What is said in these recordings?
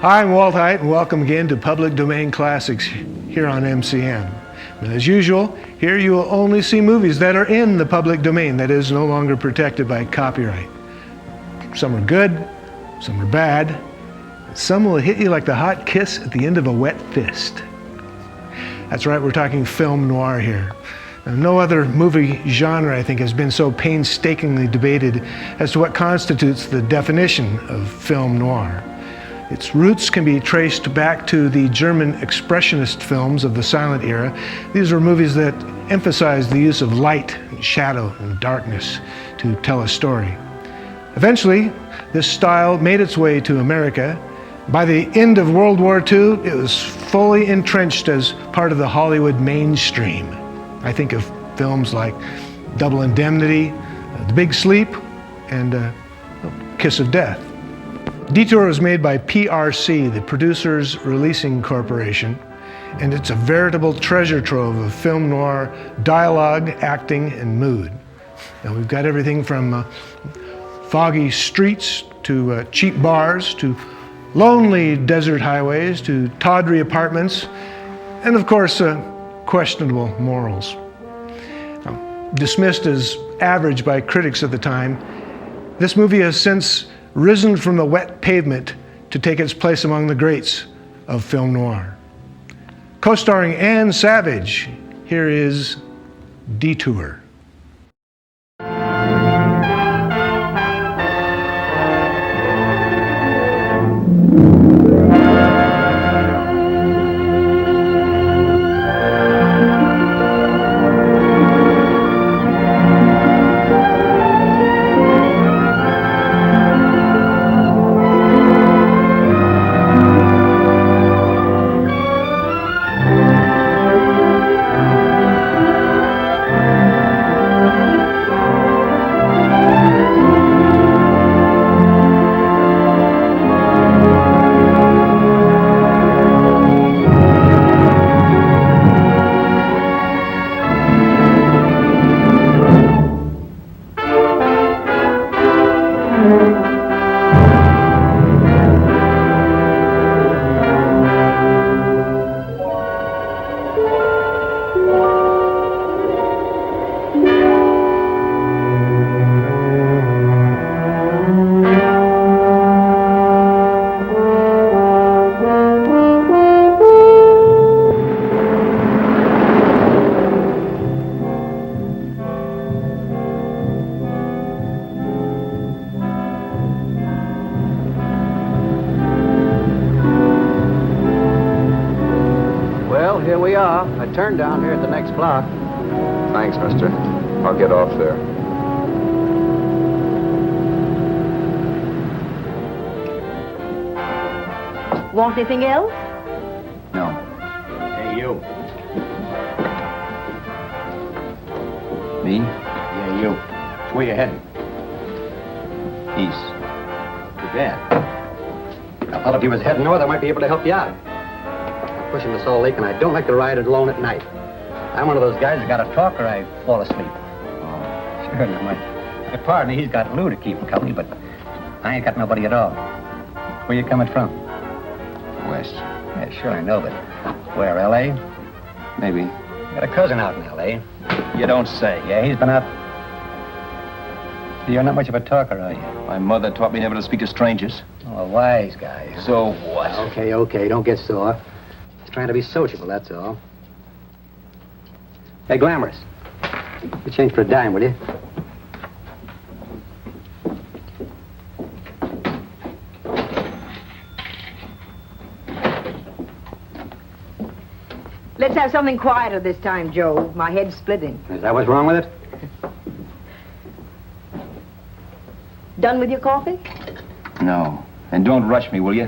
Hi, I'm Walt Haight, and welcome again to Public Domain Classics here on MCM. And as usual, here you will only see movies that are in the public domain, that is, no longer protected by copyright. Some are good, some are bad, some will hit you like the hot kiss at the end of a wet fist. That's right, we're talking film noir here. Now, no other movie genre, I think, has been so painstakingly debated as to what constitutes the definition of film noir. Its roots can be traced back to the German expressionist films of the silent era. These were movies that emphasized the use of light, and shadow, and darkness to tell a story. Eventually, this style made its way to America. By the end of World War II, it was fully entrenched as part of the Hollywood mainstream. I think of films like Double Indemnity, The Big Sleep, and Kiss of Death. Detour was made by PRC, the Producers Releasing Corporation, and it's a veritable treasure trove of film noir dialogue, acting, and mood. Now we've got everything from foggy streets to cheap bars to lonely desert highways to tawdry apartments, and of course, questionable morals. Now, dismissed as average by critics at the time, this movie has since risen from the wet pavement to take its place among the greats of film noir. Co-starring Anne Savage, here is Detour. Here we are. I turned down here at the next block. Thanks, mister. I'll get off there. Want anything else? No. Hey, you. Me? Yeah, you. Where you heading? East. Too bad. I thought if you was heading north, I might be able to help you out. Pushing the Salt Lake, and I don't like to ride it alone at night. I'm one of those guys that got to talk or I fall asleep. Oh. Sure, now my partner, he's got Lou to keep him company, but I ain't got nobody at all. Where you coming from? West. Yeah, sure, I know, but where, L.A.? Maybe. Got a cousin out in L.A. You don't say. Yeah, he's been out. You're not much of a talker, are you? My mother taught me never to speak to strangers. Oh, a wise guy. So what? Okay, don't get sore. Trying to be sociable, that's all. Hey, Glamorous. You change for a dime, will you? Let's have something quieter this time, Joe. My head's splitting. Is that what's wrong with it? Done with your coffee? No. And don't rush me, will you?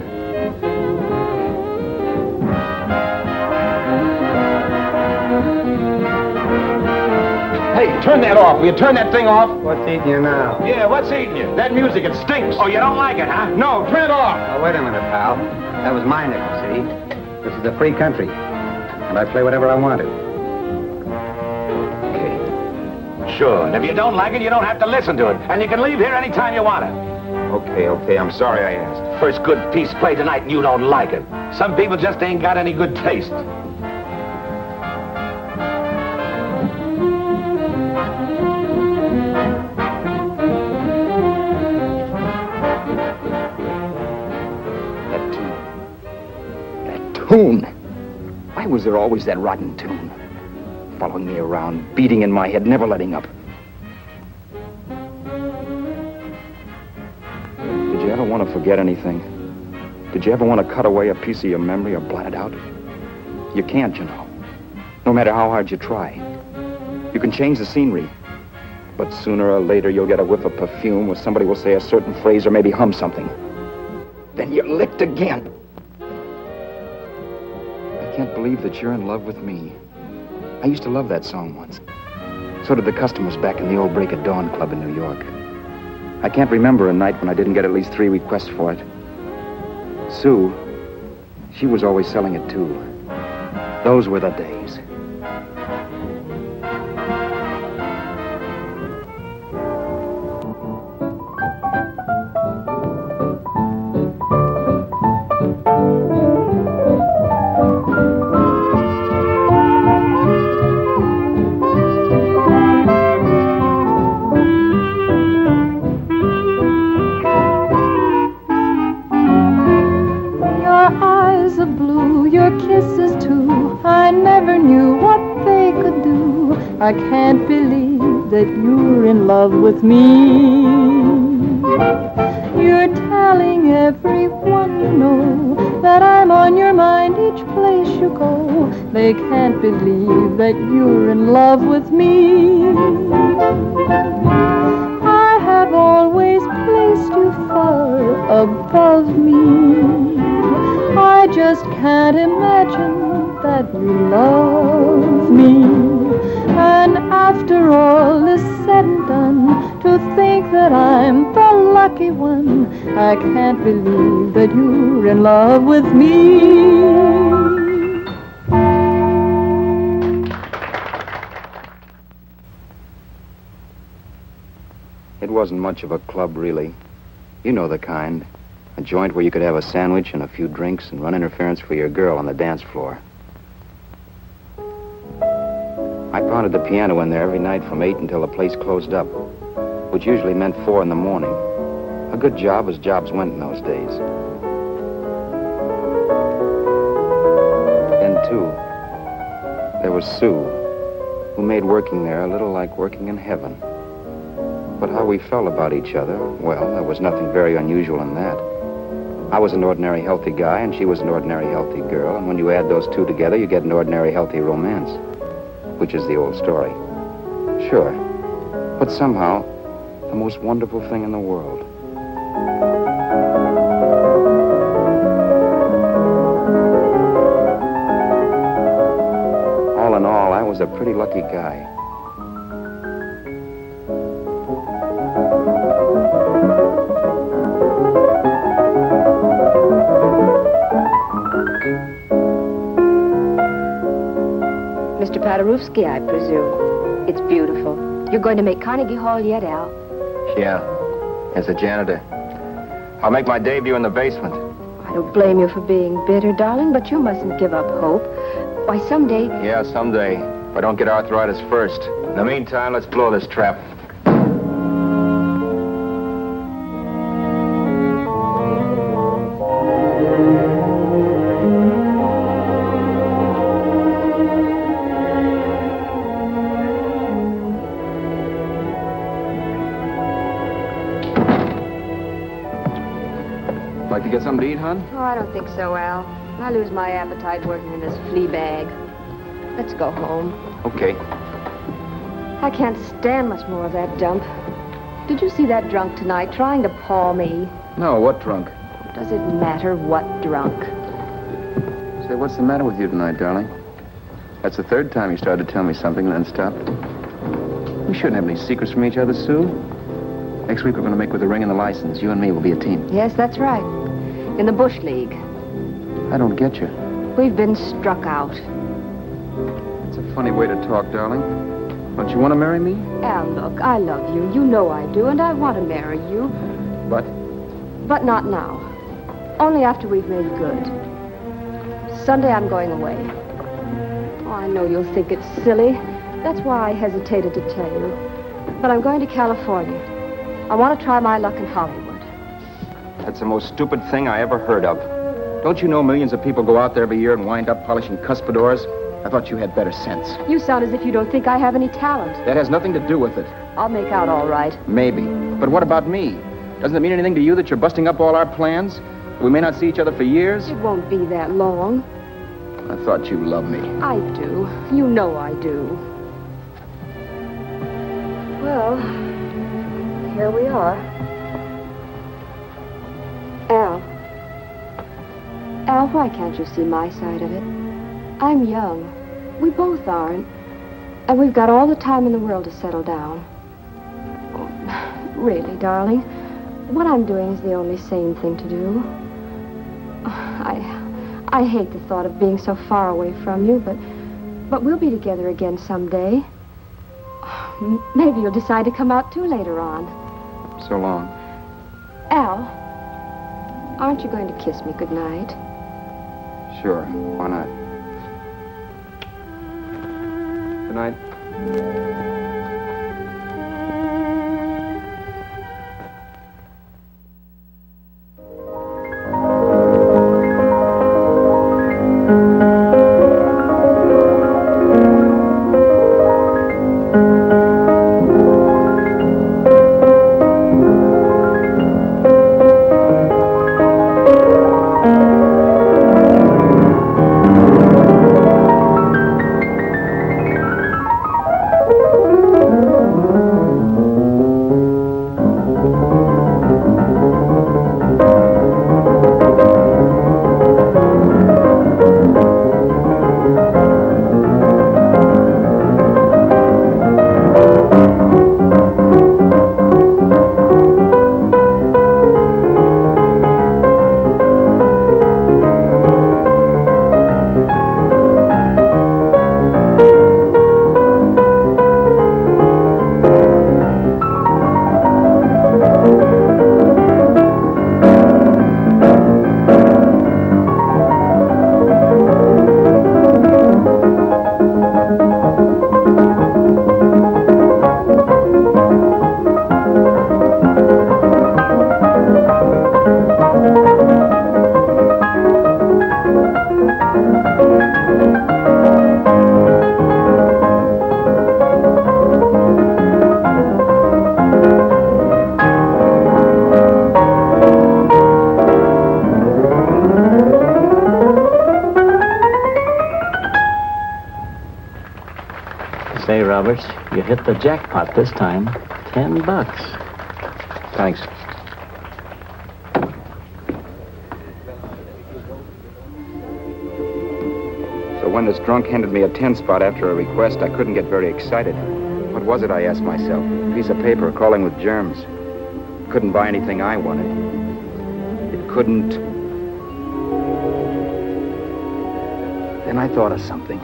Hey, turn that off. Will you turn that thing off? What's eating you now? Yeah, what's eating you? That music, it stinks. Oh, you don't like it, huh? No, turn it off. Oh, wait a minute, pal. That was my nickel, see? This is a free country. And I play whatever I want to. Okay. Sure. And if you don't like it, you don't have to listen to it. And you can leave here anytime you want to. Okay, I'm sorry I asked. First good piece played tonight and you don't like it. Some people just ain't got any good taste. That tune. Why was there always that rotten tune? Following me around, beating in my head, never letting up. Did you ever want to forget anything? Did you ever want to cut away a piece of your memory or blot it out? You can't, you know. No matter how hard you try. You can change the scenery, but sooner or later you'll get a whiff of perfume or somebody will say a certain phrase or maybe hum something. Then you're licked again. I can't believe that you're in love with me. I used to love that song once. So did the customers back in the old Break of Dawn club in New York. I can't remember a night when I didn't get at least 3 requests for it. Sue, she was always selling it too. Those were the days. I can't believe that you're in love with me. You're telling everyone you know that I'm on your mind each place you go. They can't believe that you're in love with me. I have always placed you far above me. I just can't imagine that you love me. And after all is said and done, to think that I'm the lucky one, I can't believe that you're in love with me. It wasn't much of a club, really. You know the kind. A joint where you could have a sandwich and a few drinks and run interference for your girl on the dance floor. I pounded the piano in there every night from 8 until the place closed up, which usually meant 4 in the morning. A good job as jobs went in those days. Then, too, there was Sue, who made working there a little like working in heaven. But how we felt about each other, well, there was nothing very unusual in that. I was an ordinary healthy guy, and she was an ordinary healthy girl, and when you add those two together, you get an ordinary healthy romance. Which is the old story. Sure. But somehow, the most wonderful thing in the world. All in all, I was a pretty lucky guy. Mr. Paderewski, I presume. It's beautiful. You're going to make Carnegie Hall yet, Al? Yeah, as a janitor. I'll make my debut in the basement. I don't blame you for being bitter, darling, but you mustn't give up hope. Why, someday... Yeah, someday. If I don't get arthritis first. In the meantime, let's blow this trap. Like to get something to eat, hon? Oh, I don't think so, Al. I lose my appetite working in this flea bag. Let's go home. Okay. I can't stand much more of that dump. Did you see that drunk tonight trying to paw me? No, what drunk? Does it matter what drunk? Say, what's the matter with you tonight, darling? That's the 3rd time you started to tell me something and then stopped. We shouldn't have any secrets from each other, Sue. Next week we're going to make with the ring and the license. You and me will be a team. Yes, that's right. In the Bush League. I don't get you. We've been struck out. It's a funny way to talk, darling. Don't you want to marry me? Al, look, I love you. You know I do, and I want to marry you. But? But not now. Only after we've made good. Sunday, I'm going away. Oh, I know you'll think it's silly. That's why I hesitated to tell you. But I'm going to California. I want to try my luck in Hollywood. That's the most stupid thing I ever heard of. Don't you know millions of people go out there every year and wind up polishing cuspidors? I thought you had better sense. You sound as if you don't think I have any talent. That has nothing to do with it. I'll make out all right. Maybe. But what about me? Doesn't it mean anything to you that you're busting up all our plans? We may not see each other for years? It won't be that long. I thought you loved me. I do. You know I do. Well, here we are. Al, why can't you see my side of it? I'm young. We both are, and we've got all the time in the world to settle down. Oh, really, darling, what I'm doing is the only sane thing to do. I hate the thought of being so far away from you, but we'll be together again someday. Maybe you'll decide to come out too later on. So long. Al, aren't you going to kiss me goodnight? Sure. Why not? Good night. Say, Roberts, you hit the jackpot this time. $10. Thanks. So when this drunk handed me a 10 spot after a request, I couldn't get very excited. What was it, I asked myself? A piece of paper crawling with germs. Couldn't buy anything I wanted. It couldn't... Then I thought of something.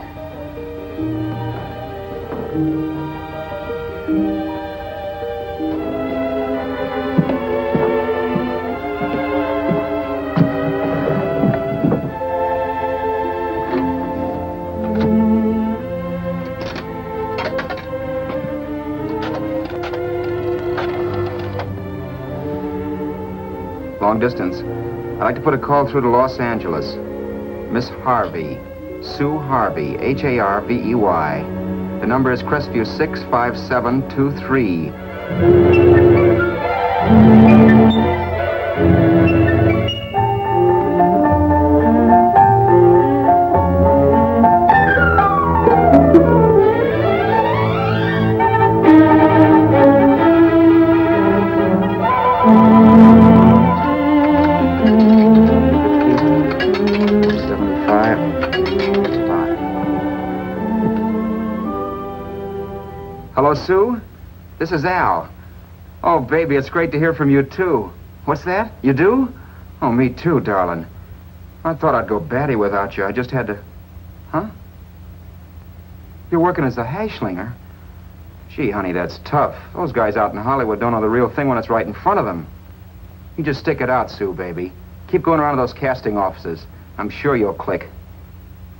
Long distance. I'd like to put a call through to Los Angeles. Miss Harvey. Sue Harvey. Harvey. The number is Crestview 65723. Hello, Sue? This is Al. Oh, baby, it's great to hear from you, too. What's that? You do? Oh, me too, darling. I thought I'd go batty without you. I just had to... Huh? You're working as a hashlinger? Gee, honey, that's tough. Those guys out in Hollywood don't know the real thing when it's right in front of them. You just stick it out, Sue, baby. Keep going around to those casting offices. I'm sure you'll click.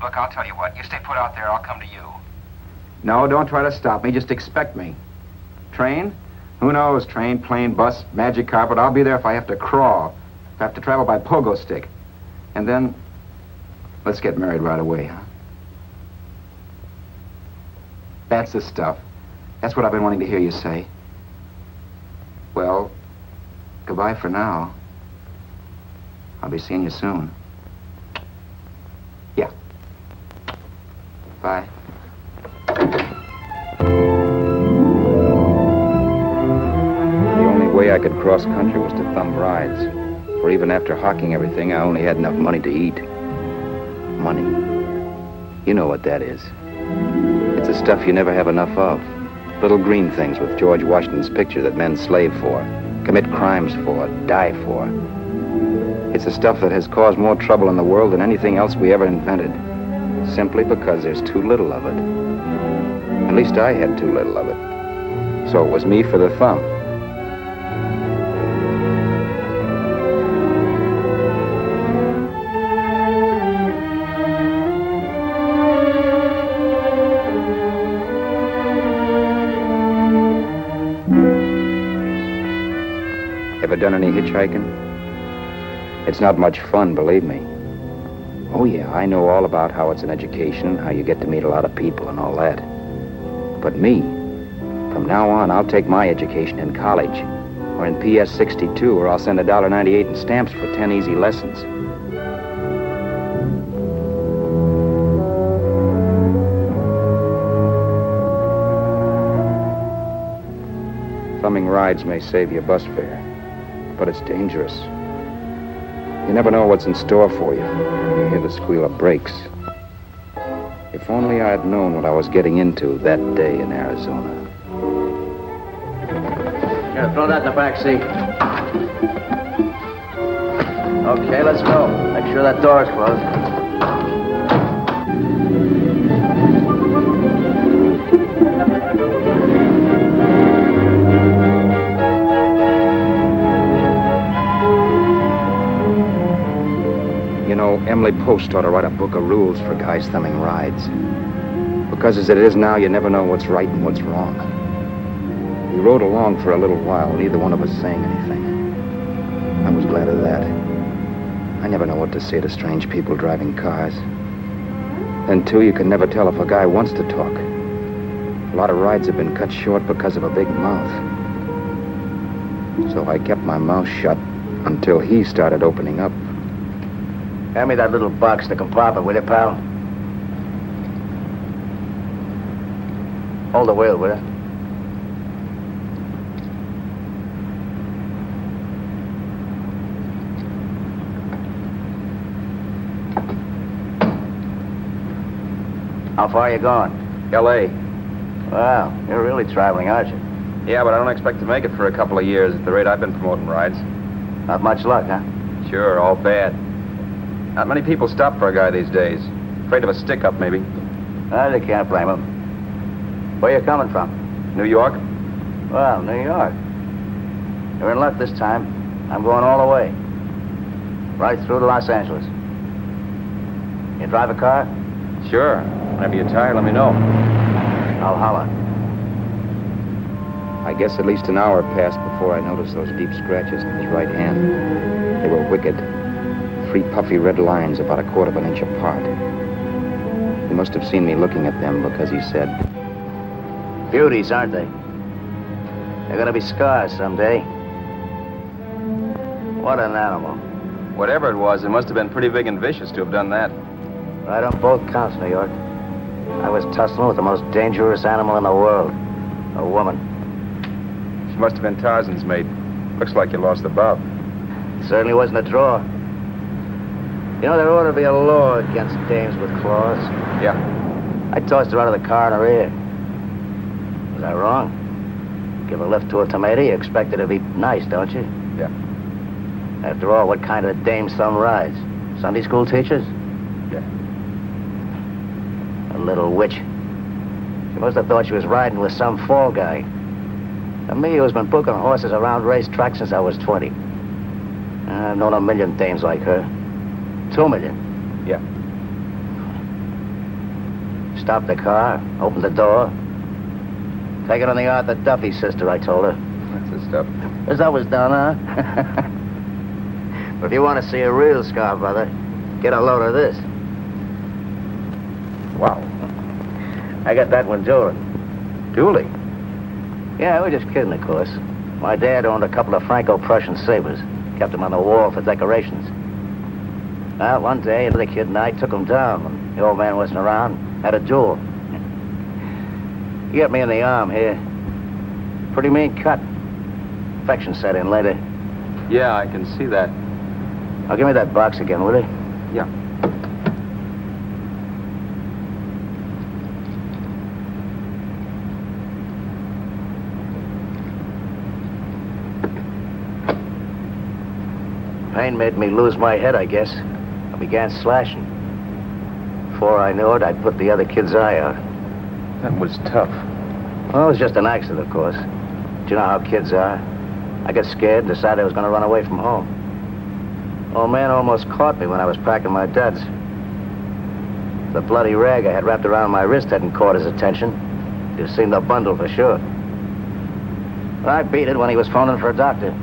Look, I'll tell you what. You stay put out there, I'll come to you. No, don't try to stop me. Just expect me. Train? Who knows? Train, plane, bus, magic carpet. I'll be there if I have to crawl. If I have to travel by pogo stick. And then, let's get married right away, huh? That's the stuff. That's what I've been wanting to hear you say. Well, goodbye for now. I'll be seeing you soon. Yeah. Bye. The only way I could cross country was to thumb rides. For even after hawking everything, I only had enough money to eat. Money. You know what that is. It's the stuff you never have enough of. Little green things with George Washington's picture that men slave for, commit crimes for, die for. It's the stuff that has caused more trouble in the world than anything else we ever invented. Simply because there's too little of it. At least I had too little of it. So it was me for the thumb. Ever done any hitchhiking? It's not much fun, believe me. Oh yeah, I know all about how it's an education, how you get to meet a lot of people and all that. But me, from now on, I'll take my education in college, or in PS 62, or I'll send $1.98 in stamps for 10 easy lessons. Thumbing rides may save you bus fare, but it's dangerous. You never know what's in store for you. You hear the squeal of brakes. If only I had known what I was getting into that day in Arizona. Here, throw that in the back seat. Okay, let's go. Make sure that door is closed. You know, Emily Post ought to write a book of rules for guys thumbing rides. Because as it is now, you never know what's right and what's wrong. We rode along for a little while, neither one of us saying anything. I was glad of that. I never know what to say to strange people driving cars. Then, too, you can never tell if a guy wants to talk. A lot of rides have been cut short because of a big mouth. So I kept my mouth shut until he started opening up. Hand me that little box in the compartment, will you, pal? Hold the wheel, will you? How far are you going? L.A. Wow, you're really traveling, aren't you? Yeah, but I don't expect to make it for a couple of years at the rate I've been promoting rides. Not much luck, huh? Sure, all bad. Not many people stop for a guy these days. Afraid of a stick-up, maybe. They can't blame him. Where you coming from? New York? Well, New York. You're in luck this time. I'm going all the way. Right through to Los Angeles. You drive a car? Sure. Whenever you're tired, let me know. I'll holler. I guess at least an hour passed before I noticed those deep scratches in his right hand. They were wicked. 3 puffy red lines about 1/4 of an inch apart. He must have seen me looking at them because he said, Beauties, aren't they? They're gonna be scars someday. What an animal. whatever it was, it must have been pretty big and vicious to have done that. Right on both counts, New York. I was tussling with the most dangerous animal in the world. A woman. She must have been Tarzan's mate. Looks like you lost the bob. Certainly wasn't a draw. You know, there ought to be a law against dames with claws. Yeah. I tossed her out of the car in her ear. Was I wrong? Give a lift to a tomato, you expect her to be nice, don't you? Yeah. After all, what kind of dames thumb rides? Sunday school teachers? Yeah. A little witch. She must have thought she was riding with some fall guy. And me, who's been booking horses around race tracks since I was 20. I've known a million dames like her. 2 million. Yeah. Stop the car, open the door. Take it on the Arthur Duffy, sister, I told her. That's the stuff. Is that was done, huh? But if you want to see a real scar, brother, get a load of this. Wow. I got that one dueling. Dueling? Yeah, we're just kidding, of course. My dad owned a couple of Franco-Prussian sabers. Kept them on the wall for decorations. Well, one day, another kid and I took them down. When the old man wasn't around, had a duel. He got me in the arm here. Pretty mean cut. Infection set in later. Yeah, I can see that. Now, give me that box again, will you? Yeah. Pain made me lose my head, I guess. I began slashing. Before I knew it, I'd put the other kid's eye out. That was tough. Well, it was just an accident, of course. Do you know how kids are? I got scared and decided I was going to run away from home. Old man almost caught me when I was packing my duds. The bloody rag I had wrapped around my wrist hadn't caught his attention. You'd seen the bundle for sure. But I beat it when he was phoning for a doctor.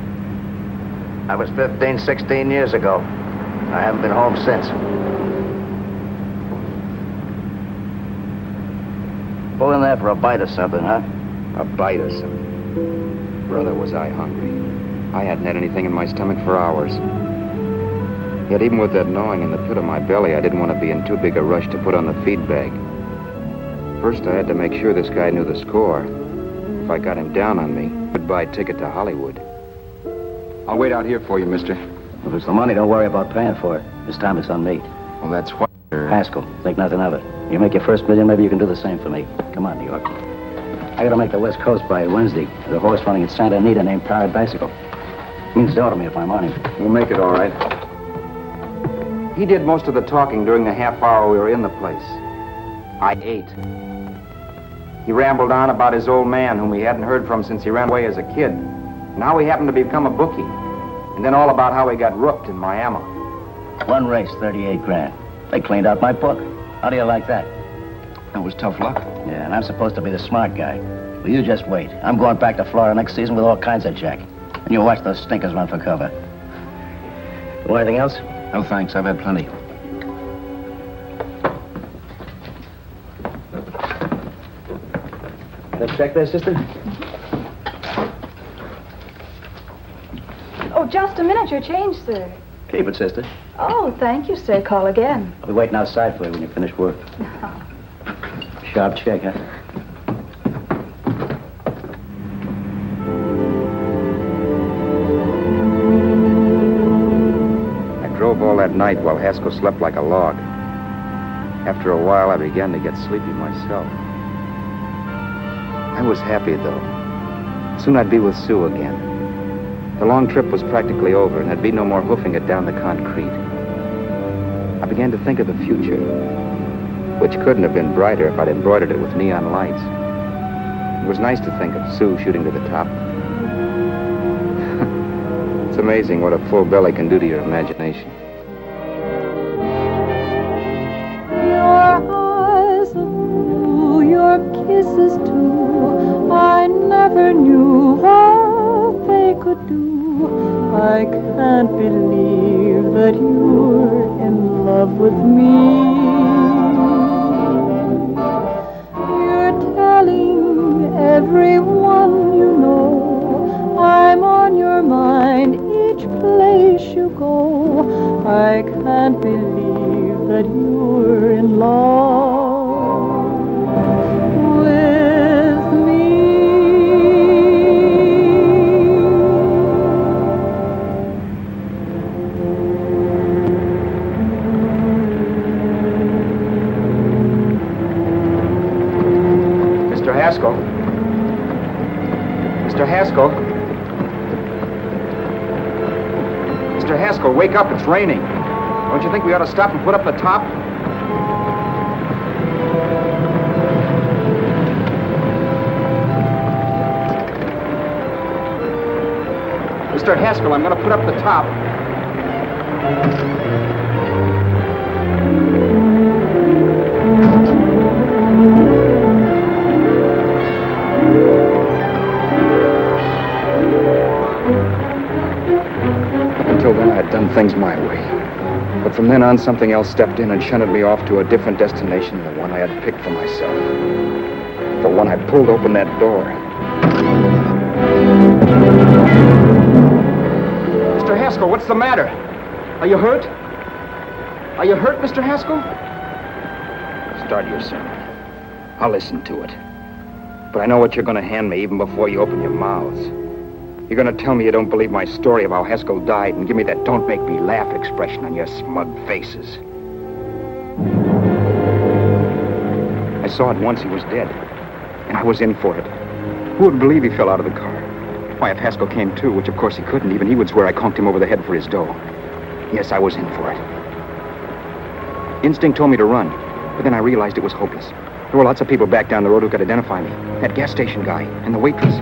That was 15, 16 years ago. I haven't been home since. Pull in there for a bite or something, huh? A bite or something. Brother, was I hungry. I hadn't had anything in my stomach for hours. Yet even with that gnawing in the pit of my belly, I didn't want to be in too big a rush to put on the feed bag. First, I had to make sure this guy knew the score. If I got him down on me, goodbye ticket to Hollywood. I'll wait out here for you, mister. If it's the money, don't worry about paying for it. This time it's on me. Well, that's what... Haskell, think nothing of it. You make your first million, maybe you can do the same for me. Come on, New York. I gotta make the West Coast by Wednesday. There's a horse running at Santa Anita named Pirate Bicycle. Means dough to me if I'm on him. We'll make it all right. He did most of the talking during the half hour we were in the place. I ate. He rambled on about his old man, whom he hadn't heard from since he ran away as a kid. Now he happened to become a bookie. And then all about how he got rooked in Miami. One race, 38 grand. They cleaned out my book. How do you like that? That was tough luck. Yeah, and I'm supposed to be the smart guy. Well, you just wait. I'm going back to Florida next season with all kinds of jack. And you watch those stinkers run for cover. Want anything else? No, thanks. I've had plenty. That check there, sister? Oh, just a minute. Your change, sir. Keep it, sister. Oh, thank you, sir. Call again. I'll be waiting outside for you when you finish work. Sharp check, huh? I drove all that night while Haskell slept like a log. After a while, I began to get sleepy myself. I was happy, though. Soon I'd be with Sue again. The long trip was practically over, and there'd be no more hoofing it down the concrete. I began to think of the future, which couldn't have been brighter if I'd embroidered it with neon lights. It was nice to think of Sue shooting to the top. It's amazing what a full belly can do to your imagination. Your eyes are blue, your kisses too. I never knew what they could do. I can't believe that you're in love with me. You're telling everyone you know I'm on your mind each place you go. I can't believe that you're in love with me. Mr. Haskell? Mr. Haskell? Mr. Haskell, wake up. It's raining. Don't you think we ought to stop and put up the top? Mr. Haskell, I'm going to put up the top. Until then, I had done things my way. But from then on, something else stepped in and shunted me off to a different destination than the one I had picked for myself. For when I pulled open that door... Mr. Haskell, what's the matter? Are you hurt? Are you hurt, Mr. Haskell? Start your sermon. I'll listen to it. But I know what you're going to hand me even before you open your mouths. You're going to tell me you don't believe my story of how Haskell died and give me that don't make me laugh expression on your smug faces. I saw at once he was dead, and I was in for it. Who would believe he fell out of the car? Why, if Haskell came too, which of course he couldn't, even he would swear I conked him over the head for his dough. Yes, I was in for it. Instinct told me to run, but then I realized it was hopeless. There were lots of people back down the road who could identify me. That gas station guy and the waitress.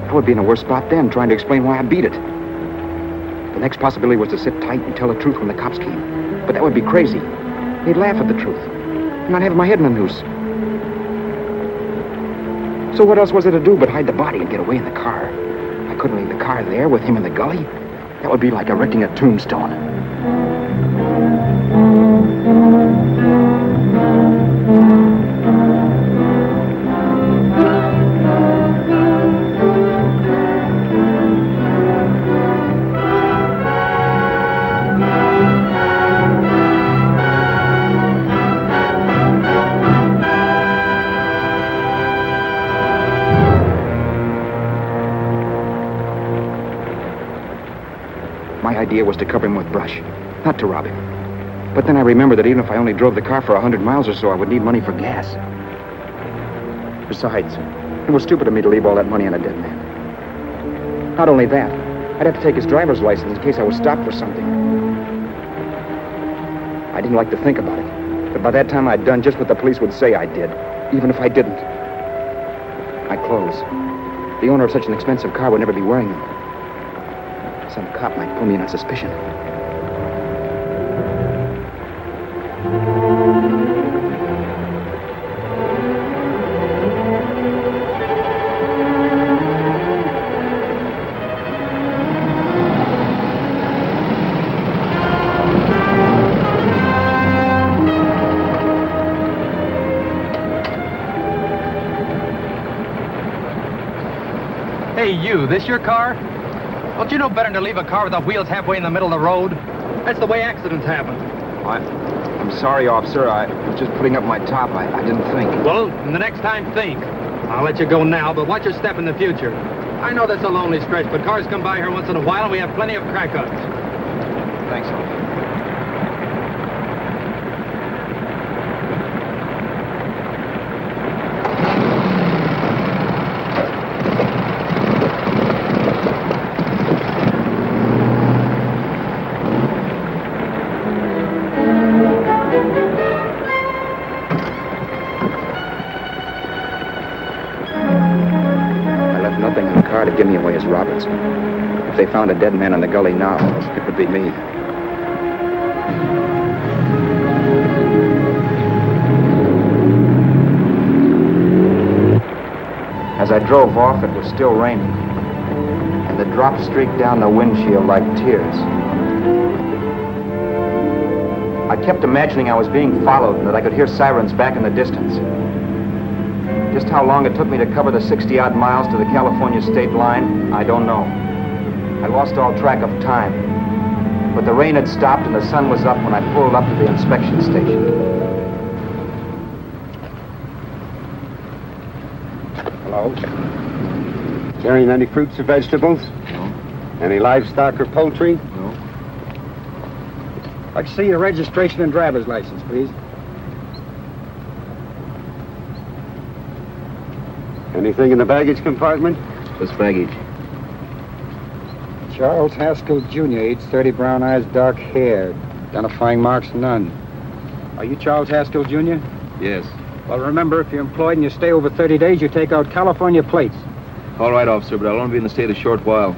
I would be in a worse spot then, trying to explain why I beat it. The next possibility was to sit tight and tell the truth when the cops came. But that would be crazy. They'd laugh at the truth. I'm not having my head in a noose. So what else was there to do but hide the body and get away in the car? I couldn't leave the car there with him in the gully. That would be like erecting a tombstone. My idea was to cover him with brush, not to rob him. But then I remembered that even if I only drove the car for 100 miles or so, I would need money for gas. Besides, it was stupid of me to leave all that money on a dead man. Not only that, I'd have to take his driver's license in case I was stopped for something. I didn't like to think about it, but by that time I'd done just what the police would say I did, even if I didn't. My clothes. The owner of such an expensive car would never be wearing them. Some cop might pull me in on suspicion. Hey, you, this your car? Don't you know better than to leave a car with the wheels halfway in the middle of the road? That's the way accidents happen. I'm sorry, officer. I was just putting up my top. I didn't think. Well, the next time, think. I'll let you go now, but watch your step in the future. I know that's a lonely stretch, but cars come by here once in a while, and we have plenty of crack-ups. Thanks, officer. To give me away as Roberts. If they found a dead man in the gully now, it would be me. As I drove off, it was still raining, and the drops streaked down the windshield like tears. I kept imagining I was being followed and that I could hear sirens back in the distance. Just how long it took me to cover the 60-odd miles to the California state line, I don't know. I lost all track of time. But the rain had stopped and the sun was up when I pulled up to the inspection station. Hello? Carrying any fruits or vegetables? No. Any livestock or poultry? No. I'd like to see your registration and driver's license, please. Anything in the baggage compartment? Just baggage. Charles Haskell, Jr., age 30, brown eyes, dark hair. Identifying marks, none. Are you Charles Haskell, Jr.? Yes. Well, remember, if you're employed and you stay over 30 days, you take out California plates. All right, officer, but I'll only be in the state a short while.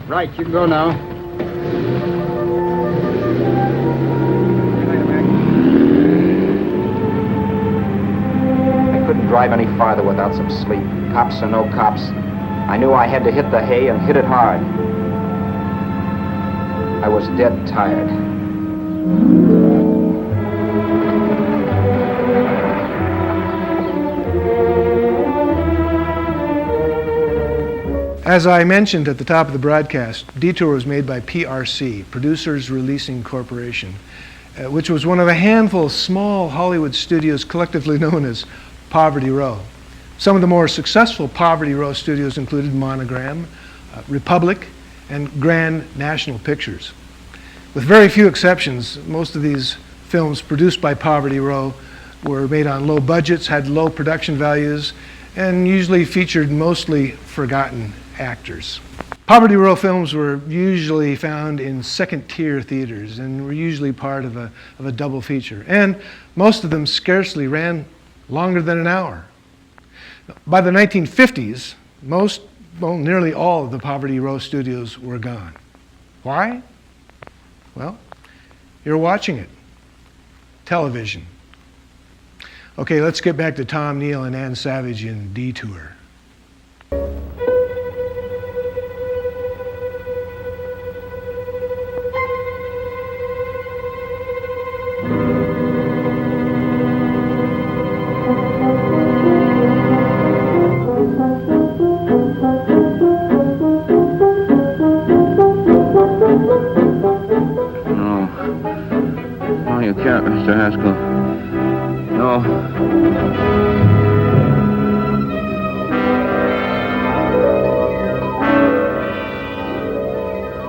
Right, you can go now. drive any farther without some sleep. Cops or no cops, I knew I had to hit the hay and hit it hard. I was dead tired. As I mentioned at the top of the broadcast, Detour was made by PRC, Producers Releasing Corporation, which was one of a handful of small Hollywood studios collectively known as Poverty Row. Some of the more successful Poverty Row studios included Monogram, Republic, and Grand National Pictures. With very few exceptions, most of these films produced by Poverty Row were made on low budgets, had low production values, and usually featured mostly forgotten actors. Poverty Row films were usually found in second-tier theaters and were usually part of a double feature. And most of them scarcely ran longer than an hour. By the 1950s, nearly all of the Poverty Row studios were gone. Why? Well, you're watching it. Television. Okay, let's get back to Tom Neal and Ann Savage in Detour. No, you can't, Mr. Haskell. No.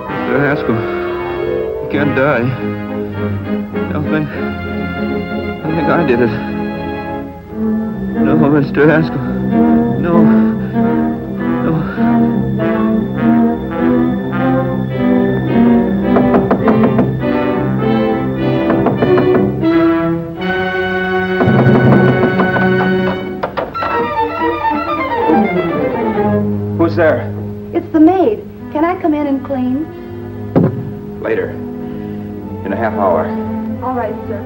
Mr. Haskell, you can't die. I think I did it. No, Mr. Haskell. No. No. Who's there? It's the maid. Can I come in and clean? Later. In a half hour. All right, sir.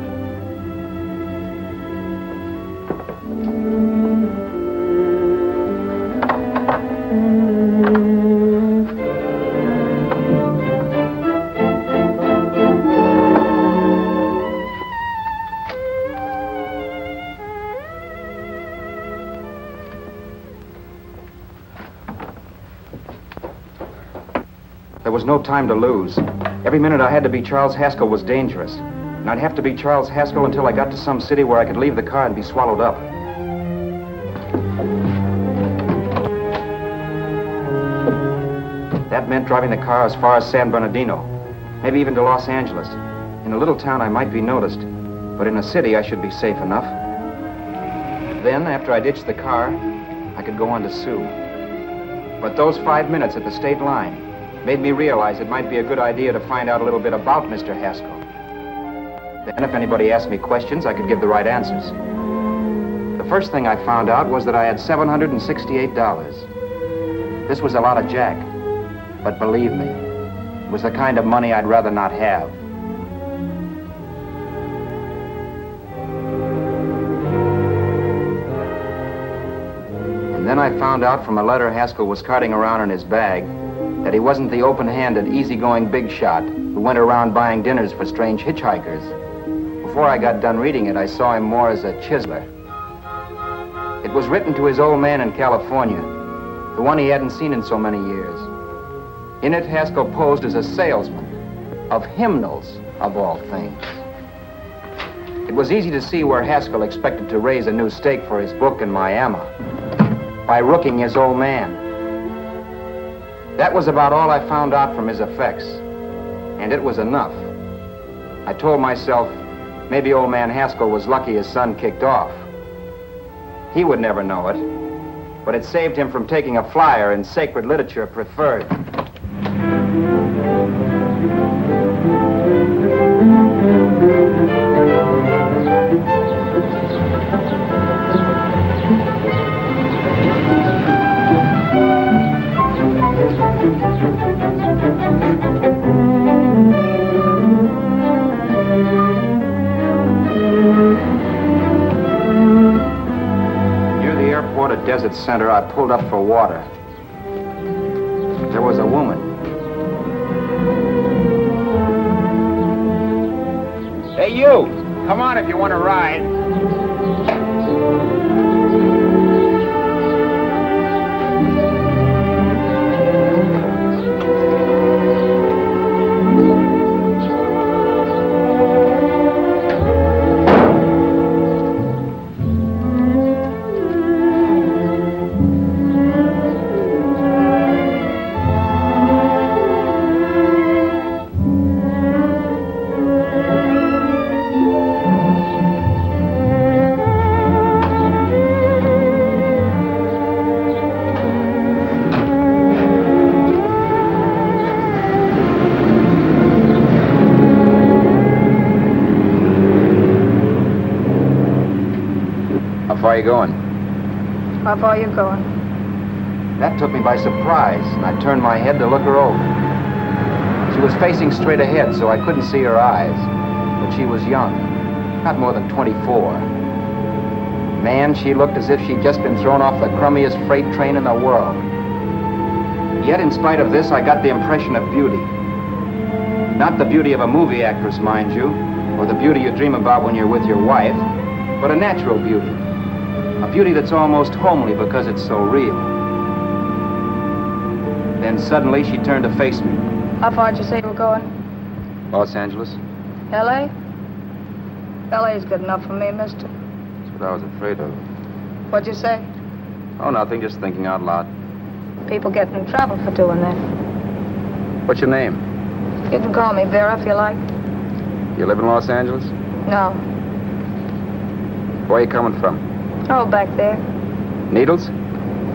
There was no time to lose. Every minute I had to be Charles Haskell was dangerous. And I'd have to be Charles Haskell until I got to some city where I could leave the car and be swallowed up. That meant driving the car as far as San Bernardino, maybe even to Los Angeles. In a little town I might be noticed, but in a city I should be safe enough. Then, after I ditched the car, I could go on to Sioux. But those 5 minutes at the state line made me realize it might be a good idea to find out a little bit about Mr. Haskell. Then if anybody asked me questions, I could give the right answers. The first thing I found out was that I had $768. This was a lot of jack, but believe me, it was the kind of money I'd rather not have. And then I found out from a letter Haskell was carting around in his bag that he wasn't the open-handed, easygoing big shot who went around buying dinners for strange hitchhikers. Before I got done reading it, I saw him more as a chiseler. It was written to his old man in California, the one he hadn't seen in so many years. In it, Haskell posed as a salesman of hymnals, of all things. It was easy to see where Haskell expected to raise a new stake for his book in Miami by rooking his old man. That was about all I found out from his effects, and it was enough. I told myself maybe old man Haskell was lucky his son kicked off. He would never know it, but it saved him from taking a flyer in Sacred Literature Preferred. a desert center, I pulled up for water. There was a woman. Hey, you! Come on if you want to ride. How far are you going? How far are you going? That took me by surprise, and I turned my head to look her over. She was facing straight ahead, so I couldn't see her eyes. But she was young, not more than 24. Man, she looked as if she'd just been thrown off the crummiest freight train in the world. Yet, in spite of this, I got the impression of beauty. Not the beauty of a movie actress, mind you, or the beauty you dream about when you're with your wife, but a natural beauty. A beauty that's almost homely because it's so real. Then suddenly she turned to face me. How far did you say you were going? Los Angeles? L.A.? L.A.'s good enough for me, mister. That's what I was afraid of. What'd you say? Oh, nothing, just thinking out loud. People get in trouble for doing that. What's your name? You can call me Vera if you like. You live in Los Angeles? No. Where are you coming from? Oh, back there. Needles?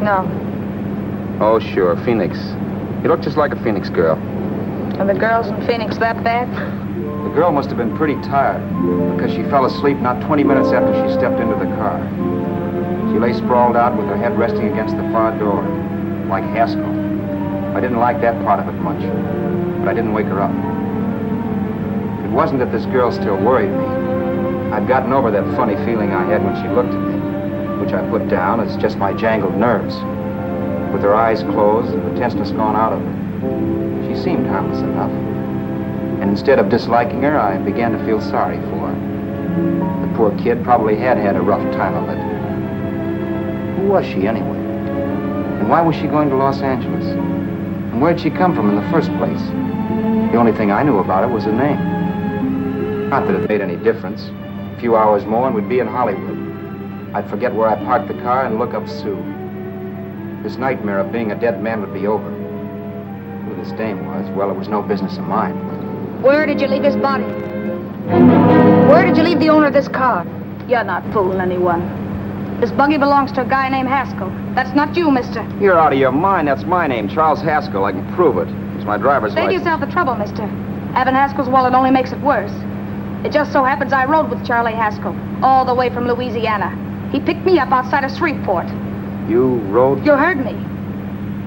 No. Oh, sure, Phoenix. You look just like a Phoenix girl. Are the girls in Phoenix that bad? The girl must have been pretty tired, because she fell asleep not 20 minutes after she stepped into the car. She lay sprawled out with her head resting against the far door, like Haskell. I didn't like that part of it much, but I didn't wake her up. It wasn't that this girl still worried me. I'd gotten over that funny feeling I had when she looked at me, which I put down as just my jangled nerves. With her eyes closed and the tenseness gone out of her, she seemed harmless enough. And instead of disliking her, I began to feel sorry for her. The poor kid probably had had a rough time of it. Who was she anyway? And why was she going to Los Angeles? And where'd she come from in the first place? The only thing I knew about her was her name. Not that it made any difference. A few hours more and we'd be in Hollywood. I'd forget where I parked the car and look up Sue. This nightmare of being a dead man would be over. Who this dame was, well, it was no business of mine. Where did you leave his body? Where did you leave the owner of this car? You're not fooling anyone. This buggy belongs to a guy named Haskell. That's not you, mister. You're out of your mind. That's my name, Charles Haskell. I can prove it. It's my driver's Save license. yourself the trouble, mister. Having Haskell's wallet only makes it worse. It just so happens I rode with Charlie Haskell, all the way from Louisiana. He picked me up outside of Shreveport. You rode? You heard me.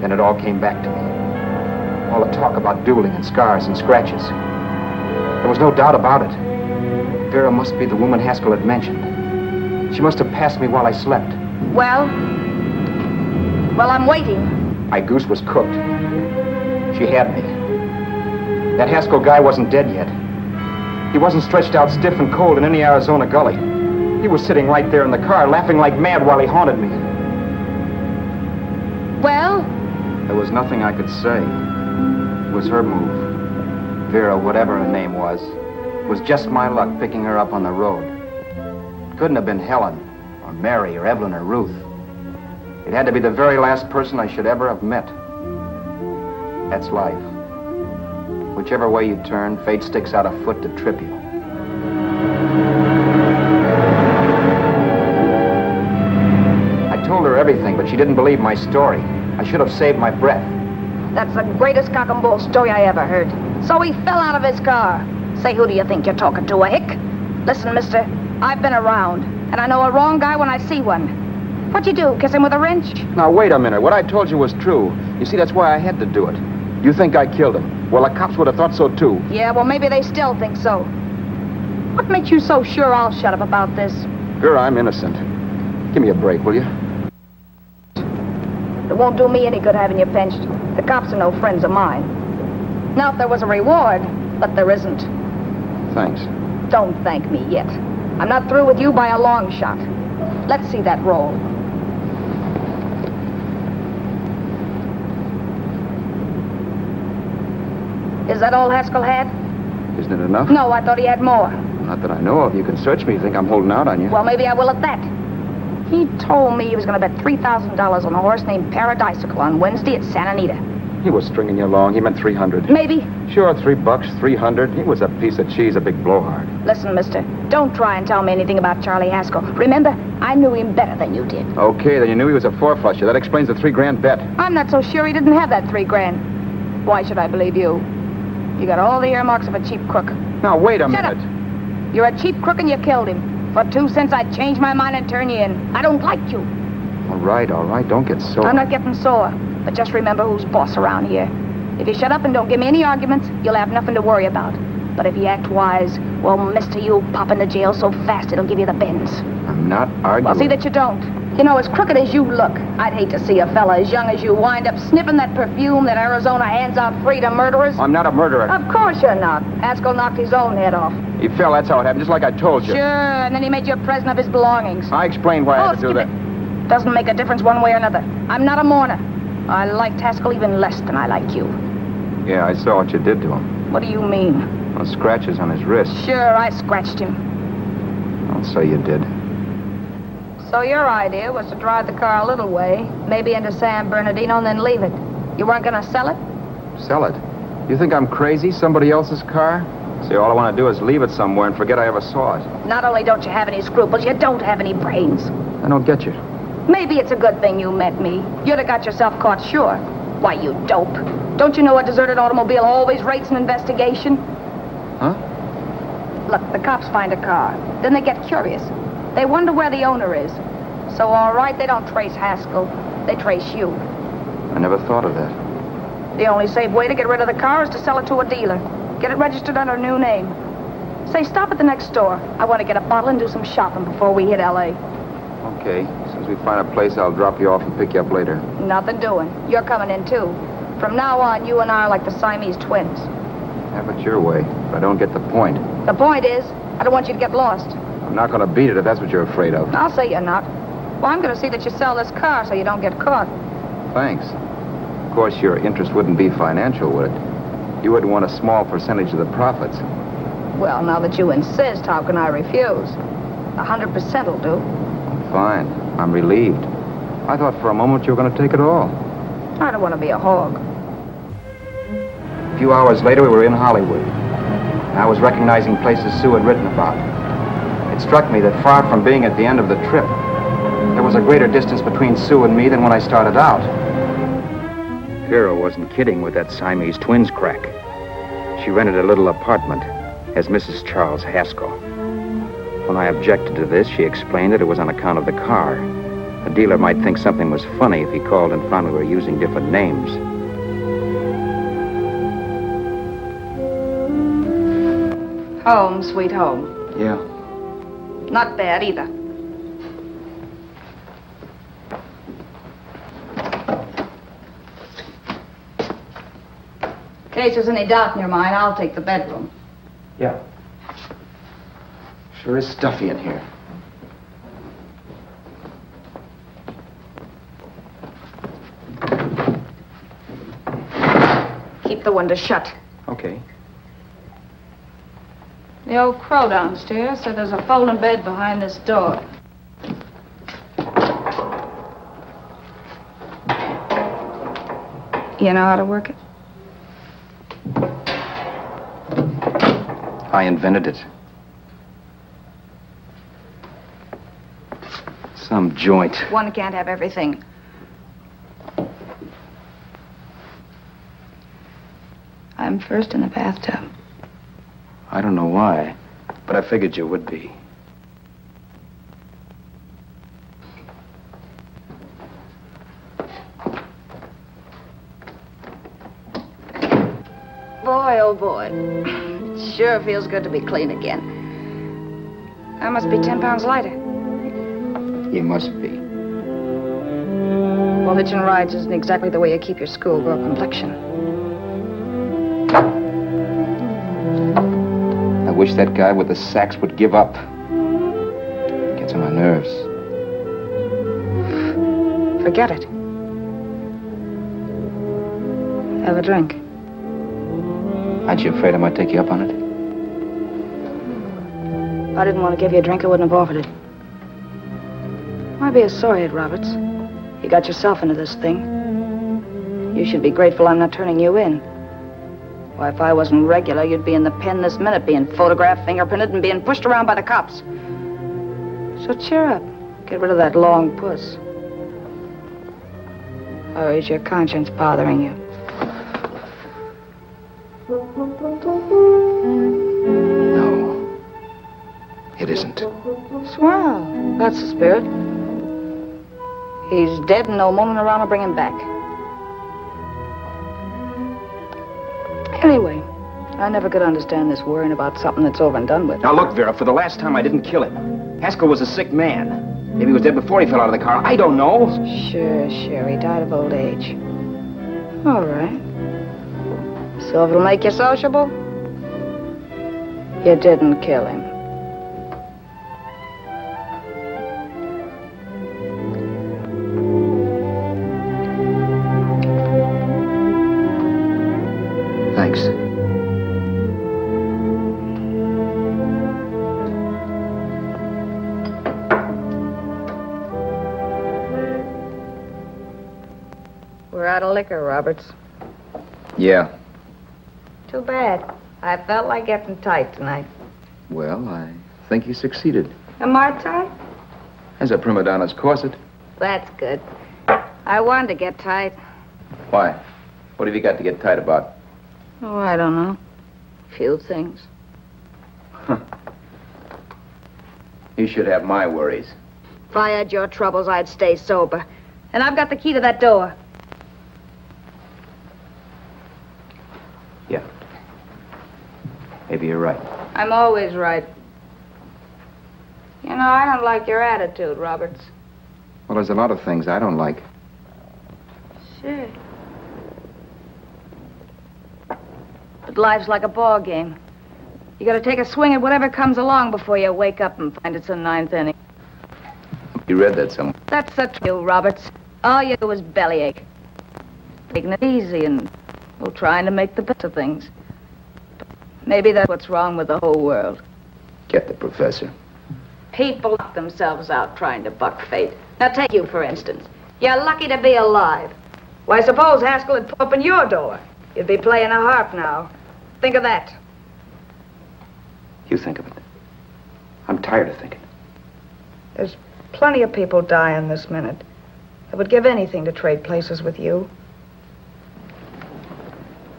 Then it all came back to me. All the talk about dueling and scars and scratches. There was no doubt about it. Vera must be the woman Haskell had mentioned. She must have passed me while I slept. Well, I'm waiting. My goose was cooked. She had me. That Haskell guy wasn't dead yet. He wasn't stretched out stiff and cold in any Arizona gully. He was sitting right there in the car, laughing like mad while he haunted me. Well? There was nothing I could say. It was her move. Vera, whatever her name was, it was just my luck picking her up on the road. It couldn't have been Helen, or Mary, or Evelyn, or Ruth. It had to be the very last person I should ever have met. That's life. Whichever way you turn, fate sticks out a foot to trip you. I told her everything, but she didn't believe my story. I should have saved my breath. That's the greatest cock and bull story I ever heard. So he fell out of his car. Say, who do you think you're talking to, a hick? Listen, mister, I've been around, and I know a wrong guy when I see one. What'd you do, kiss him with a wrench? Now, wait a minute. What I told you was true. You see, that's why I had to do it. You think I killed him. Well, the cops would have thought so, too. Yeah, well, maybe they still think so. What makes you so sure I'll shut up about this? Girl, I'm innocent. Give me a break, will you? It won't do me any good having you pinched. The cops are no friends of mine. Now, if there was a reward, but there isn't. Thanks. Don't thank me yet. I'm not through with you by a long shot. Let's see that roll. Is that all Haskell had? Isn't it enough? No, I thought he had more. Not that I know of. You can search me. You think I'm holding out on you? Well, maybe I will at that. He told me he was going to bet $3,000 on a horse named Paradisical on Wednesday at Santa Anita. He was stringing you along. He meant 300. Maybe. Sure, $3, 300. He was a piece of cheese, a big blowhard. Listen, mister, don't try and tell me anything about Charlie Haskell. Remember, I knew him better than you did. Okay, then you knew he was a four-flusher. That explains the $3,000 bet. I'm not so sure he didn't have that $3,000. Why should I believe you? You got all the earmarks of a cheap crook. Now, wait a Shut minute. up. You're a cheap crook and you killed him. For 2 cents, I'd change my mind and turn you in. I don't like you. All right. Don't get sore. I'm not getting sore, but just remember who's boss around here. If you shut up and don't give me any arguments, you'll have nothing to worry about. But if you act wise, well, mister, you'll pop into jail so fast it'll give you the bends. I'm not arguing. Well, see that you don't. You know, as crooked as you look, I'd hate to see a fella as young as you wind up sniffing that perfume that Arizona hands out free to murderers. I'm not a murderer. Of course you're not. Haskell knocked his own head off. He fell. That's how it happened, just like I told you. Sure, and then he made you a present of his belongings. I explained why I had to do skip that. it. Doesn't make a difference one way or another. I'm not a mourner. I liked Haskell even less than I like you. Yeah, I saw what you did to him. What do you mean? Well, scratches on his wrist. Sure, I scratched him. I'll say you did. So your idea was to drive the car a little way, maybe into San Bernardino, and then leave it. You weren't going to sell it? Sell it? You think I'm crazy? Somebody else's car? See, all I want to do is leave it somewhere and forget I ever saw it. Not only don't you have any scruples, you don't have any brains. I don't get you. Maybe it's a good thing you met me. You'd have got yourself caught, sure. Why, you dope. Don't you know a deserted automobile always rates an investigation? Huh? Look, the cops find a car. Then they get curious. They wonder where the owner is. So, all right, they don't trace Haskell. They trace you. I never thought of that. The only safe way to get rid of the car is to sell it to a dealer. Get it registered under a new name. Say, stop at the next store. I want to get a bottle and do some shopping before we hit L.A. Okay. As soon as we find a place, I'll drop you off and pick you up later. Nothing doing. You're coming in, too. From now on, you and I are like the Siamese twins. Have it your way, but I don't get the point. The point is, I don't want you to get lost. I'm not going to beat it if that's what you're afraid of. I'll say you're not. Well, I'm going to see that you sell this car so you don't get caught. Thanks. Of course, your interest wouldn't be financial, would it? You would want a small percentage of the profits. Well, now that you insist, how can I refuse? 100% will do. Fine. I'm relieved. I thought for a moment you were going to take it all. I don't want to be a hog. A few hours later, we were in Hollywood. And I was recognizing places Sue had written about. It struck me that far from being at the end of the trip, there was a greater distance between Sue and me than when I started out. Vera wasn't kidding with that Siamese twins crack. She rented a little apartment as Mrs. Charles Haskell. When I objected to this, she explained that it was on account of the car. A dealer might think something was funny if he called and found we were using different names. Home, sweet home. Yeah. Not bad either. In case there's any doubt in your mind, I'll take the bedroom. Yeah. Sure is stuffy in here. Keep the window shut. Okay. The old crow downstairs said there's a folding bed behind this door. You know how to work it? I invented it. Some joint. One can't have everything. I'm first in the bathtub. I don't know why, but I figured you would be. Boy, oh boy. It sure feels good to be clean again. I must be 10 pounds lighter. You must be. Well, hitching rides isn't exactly the way you keep your schoolgirl complexion. I wish that guy with the sax would give up. Gets on my nerves. Forget it. Have a drink. Aren't you afraid I might take you up on it? If I didn't want to give you a drink, I wouldn't have offered it. Why be a sorehead, Roberts? You got yourself into this thing. You should be grateful I'm not turning you in. Why, if I wasn't regular, you'd be in the pen this minute, being photographed, fingerprinted, and being pushed around by the cops. So cheer up. Get rid of that long puss. Or is your conscience bothering you? No. It isn't. Swell. That's the spirit. He's dead and no moaning around will bring him back. Anyway, I never could understand this worrying about something that's over and done with. Now look, Vera, for the last time I didn't kill him. Haskell was a sick man. Maybe he was dead before he fell out of the car. I don't know. Sure. He died of old age. All right. So if it'll make you sociable, you didn't kill him. Thanks. We're out of liquor, Roberts. Yeah. Too bad. I felt like getting tight tonight. Well, I think you succeeded. Am I tight? As a prima donna's corset. That's good. I wanted to get tight. Why? What have you got to get tight about? Oh, I don't know. Few things. You should have my worries. If I had your troubles, I'd stay sober. And I've got the key to that door. Yeah. Maybe you're right. I'm always right. You know, I don't like your attitude, Roberts. Well, there's a lot of things I don't like. Sure. But life's like a ball game. You gotta take a swing at whatever comes along before you wake up and find it's the ninth inning. You read that somewhere. That's the truth, Roberts. All you do is bellyache. Taking it easy and, well, trying to make the best of things. Maybe that's what's wrong with the whole world. Get the professor. People lock themselves out trying to buck fate. Now, take you, for instance. You're lucky to be alive. Why, suppose Haskell had opened your door. You'd be playing a harp now. Think of that. You think of it. I'm tired of thinking. There's plenty of people dying this minute. I would give anything to trade places with you.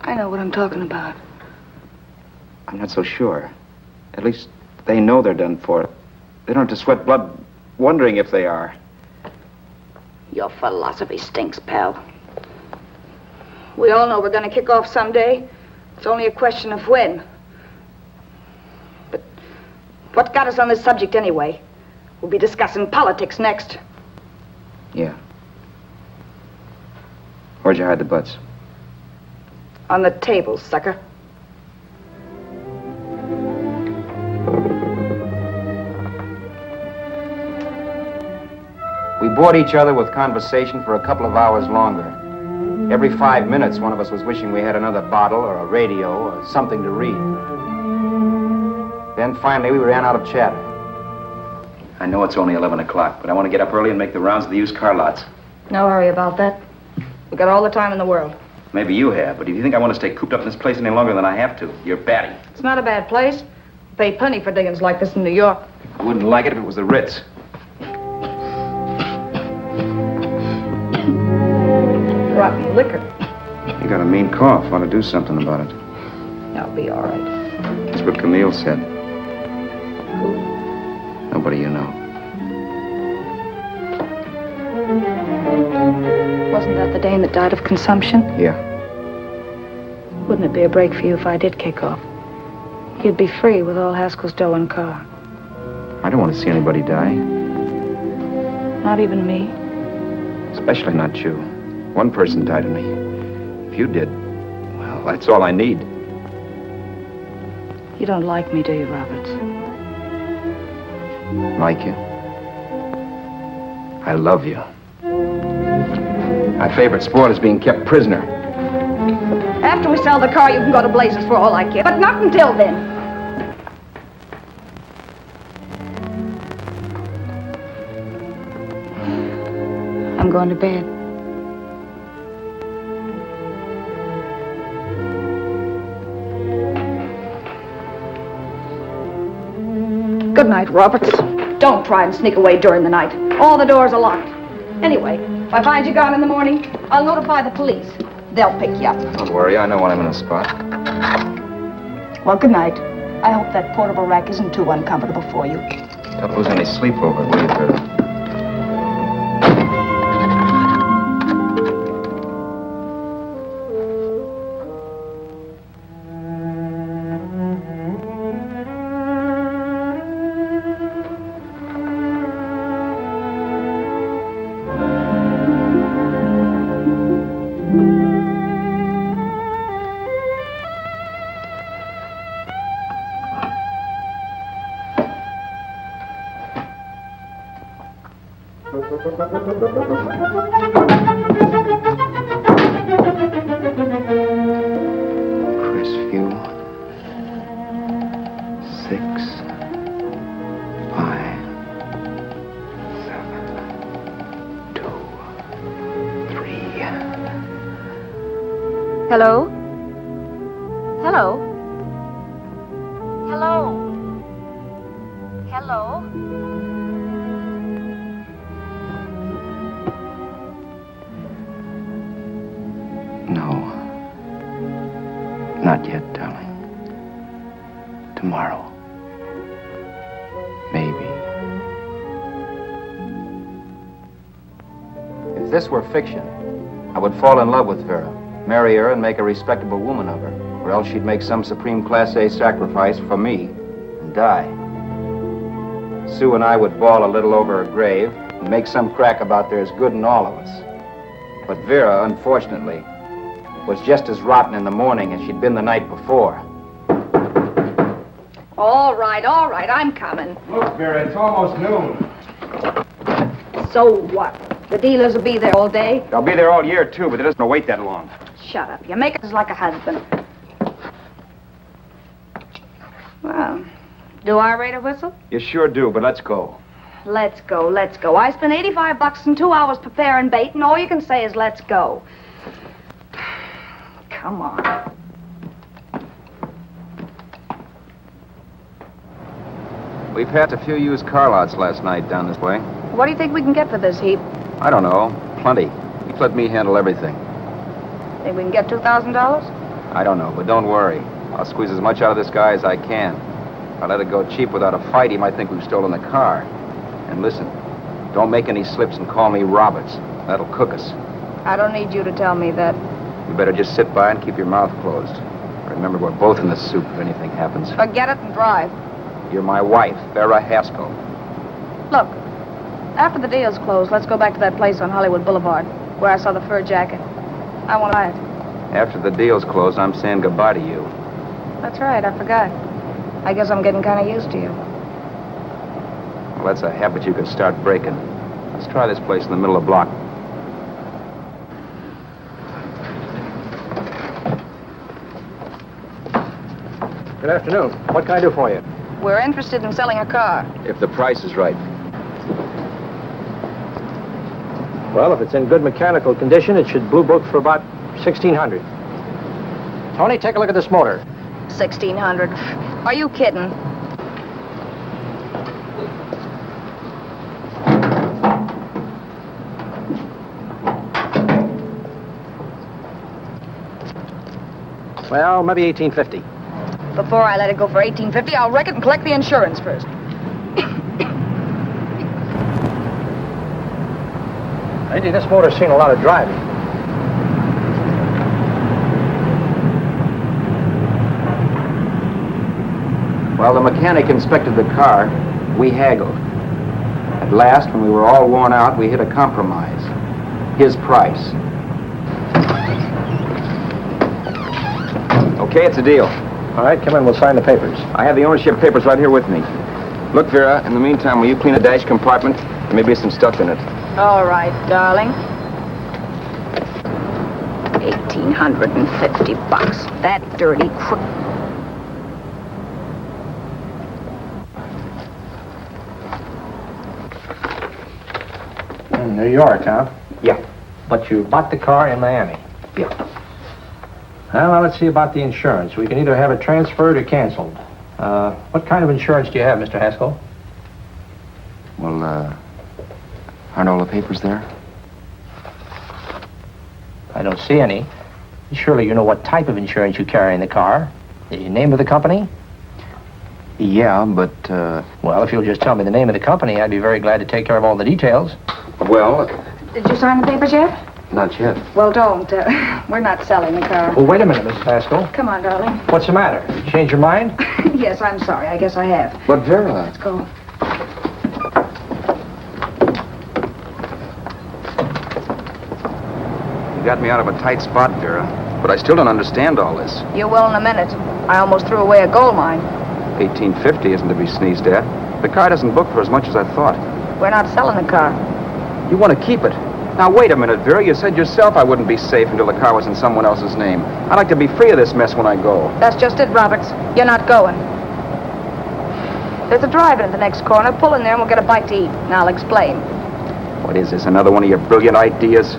I know what I'm talking about. I'm not so sure. At least they know they're done for. They don't have to sweat blood wondering if they are. Your philosophy stinks, pal. We all know we're going to kick off someday. It's only a question of when. But what got us on this subject anyway? We'll be discussing politics next. Yeah. Where'd you hide the butts? On the table, sucker. We bored each other with conversation for a couple of hours longer. Every 5 minutes, one of us was wishing we had another bottle or a radio or something to read. Then finally, we ran out of chatter. I know it's only 11 o'clock, but I want to get up early and make the rounds of the used car lots. No hurry about that. We've got all the time in the world. Maybe you have, but if you think I want to stay cooped up in this place any longer than I have to, you're batty. It's not a bad place. Pay plenty for diggings like this in New York. I wouldn't like it if it was the Ritz. Rotten liquor. You got a mean cough. Want to do something about it. I'll be all right. That's what Camille said. Who? Nobody you know. Wasn't that the dame that died of consumption? Yeah. Wouldn't it be a break for you if I did kick off? You'd be free with all Haskell's dough and car. I don't want to see anybody die. Not even me. Especially not you. One person died of me. If you did, well, that's all I need. You don't like me, do you, Roberts? Like you? I love you. My favorite sport is being kept prisoner. After we sell the car, you can go to blazes for all I care. But not until then. I'm going to bed. Good night, Roberts. Don't try and sneak away during the night. All the doors are locked. Anyway, if I find you gone in the morning, I'll notify the police. They'll pick you up. Don't worry, I know when I'm in a spot. Well, good night. I hope that portable rack isn't too uncomfortable for you. Don't lose any sleep over it, will you, Vera? Crestview. 6, 5, 7, 2, 3. Hello? Hello? Hello? Hello? No. Not yet, darling. Tomorrow. Maybe. If this were fiction, I would fall in love with Vera, marry her, and make a respectable woman of her. Or else she'd make some supreme Class A sacrifice for me and die. Sue and I would bawl a little over her grave and make some crack about there's good in all of us. But Vera, unfortunately, was just as rotten in the morning as she'd been the night before. All right, I'm coming. Look, Vera, it's almost noon. So what? The dealers will be there all day? They'll be there all year, too, but it doesn't wait that long. Shut up. You make it like a husband. Well, do I rate a whistle? You sure do, but let's go. Let's go. I spent $85 in 2 hours preparing bait, and all you can say is let's go. Come on. We passed a few used car lots last night down this way. What do you think we can get for this heap? I don't know. Plenty. Just let me handle everything. Think we can get $2,000? I don't know, but don't worry. I'll squeeze as much out of this guy as I can. If I let it go cheap without a fight, he might think we've stolen the car. And listen, don't make any slips and call me Roberts. That'll cook us. I don't need you to tell me that. You better just sit by and keep your mouth closed. Remember, we're both in the soup if anything happens. Forget it and drive. You're my wife, Vera Haskell. Look, after the deal's closed, let's go back to that place on Hollywood Boulevard where I saw the fur jacket. I want to buy it. After the deal's closed, I'm saying goodbye to you. That's right, I forgot. I guess I'm getting kind of used to you. Well, that's a habit you could start breaking. Let's try this place in the middle of the block. Good afternoon. What can I do for you? We're interested in selling a car. If the price is right. Well, if it's in good mechanical condition, it should blue book for about $1,600. Tony, take a look at this motor. $1,600. Are you kidding? Well, maybe $1,850. Before I let it go for $1,850, I'll wreck it and collect the insurance first. Lately, this motor's seen a lot of driving. While the mechanic inspected the car, we haggled. At last, when we were all worn out, we hit a compromise. his price. Okay, it's a deal. All right, come in. We'll sign the papers. I have the ownership papers right here with me. Look, Vera, in the meantime, will you clean the dash compartment? There may be some stuff in it. All right, darling. $1,850. That dirty crook. In New York, huh? Yeah. But you bought the car in Miami. Yeah. Well, now let's see about the insurance. We can either have it transferred or canceled. What kind of insurance do you have, Mr. Haskell? Well, aren't all the papers there? I don't see any. Surely you know what type of insurance you carry in the car. The name of the company? Yeah, but, Well, if you'll just tell me the name of the company, I'd be very glad to take care of all the details. well, Did you sign the papers yet? not yet. Well, don't. We're not selling the car. Well, wait a minute, Mrs. Haskell. Come on, darling. What's the matter? Change your mind? Yes, I'm sorry. I guess I have. But, Vera... Let's go. You got me out of a tight spot, Vera. But I still don't understand all this. You will in a minute. I almost threw away a gold mine. 1850 isn't to be sneezed at. The car doesn't book for as much as I thought. We're not selling the car. You want to keep it. Now, wait a minute, Vera. You said yourself I wouldn't be safe until the car was in someone else's name. I'd like to be free of this mess when I go. That's just it, Roberts. You're not going. There's a drive-in at the next corner. Pull in there and we'll get a bite to eat. And I'll explain. What is this, another one of your brilliant ideas?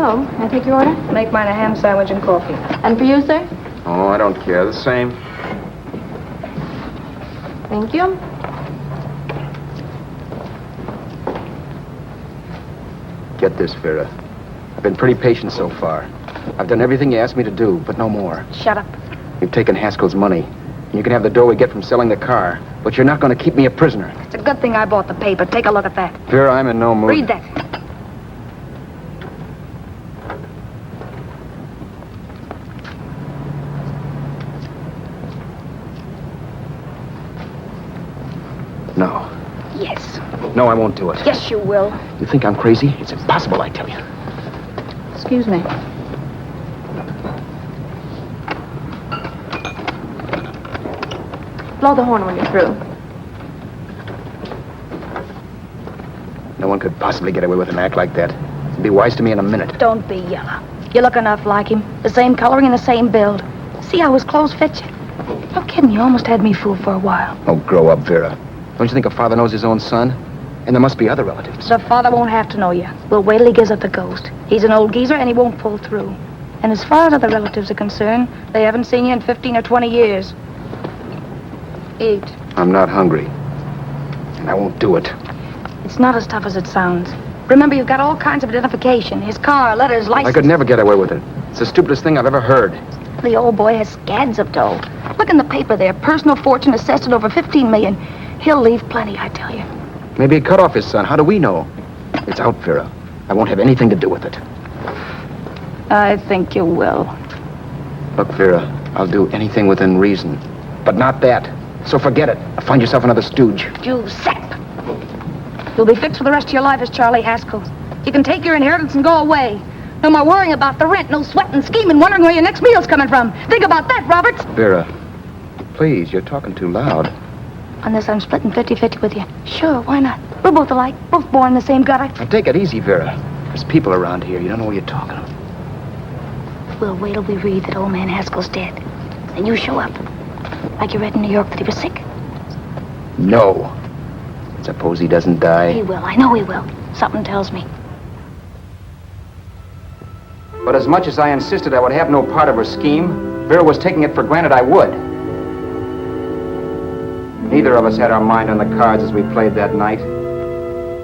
Oh, can I take your order? Make mine a ham sandwich and coffee. And for you, sir? Oh, I don't care. The same. Thank you. Get this, Vera. I've been pretty patient so far. I've done everything you asked me to do, but no more. Shut up. You've taken Haskell's money. And you can have the dough we get from selling the car, but you're not going to keep me a prisoner. It's a good thing I bought the paper. Take a look at that. Vera, I'm in no mood. Read that. No. Yes. No, I won't do it. Yes, you will. You think I'm crazy? It's impossible, I tell you. Excuse me. Blow the horn when you're through. No one could possibly get away with an act like that. It'd be wise to me in a minute. Don't be yellow. You look enough like him. The same coloring and the same build. See how his clothes fit you? No kidding, you almost had me fooled for a while. Oh, grow up, Vera. Don't you think a father knows his own son? And there must be other relatives. The father won't have to know you. We'll wait till he gives up the ghost. He's an old geezer and he won't pull through. And as far as other relatives are concerned, they haven't seen you in 15 or 20 years. Eat. I'm not hungry. And I won't do it. It's not as tough as it sounds. Remember, you've got all kinds of identification. His car, letters, license. I could never get away with it. It's the stupidest thing I've ever heard. The old boy has scads of dough. Look in the paper there. Personal fortune assessed at over 15 million. He'll leave plenty, I tell you. Maybe he cut off his son. How do we know? It's out, Vera. I won't have anything to do with it. I think you will. Look, Vera, I'll do anything within reason. But not that. So forget it. Find yourself another stooge. You sap. You'll be fixed for the rest of your life as Charlie Haskell. You can take your inheritance and go away. No more worrying about the rent, no sweating, scheming, wondering where your next meal's coming from. Think about that, Roberts. Vera, please, you're talking too loud. On this, I'm splitting 50-50 with you. Sure, why not? We're both alike, both born in the same gutter. Now, take it easy, Vera. There's people around here. You don't know what you're talking about. We'll wait till we read that old man Haskell's dead. Then you show up. Like you read in New York that he was sick. No. Suppose he doesn't die. He will. I know he will. Something tells me. But as much as I insisted I would have no part of her scheme, Vera was taking it for granted I would. Neither of us had our mind on the cards as we played that night.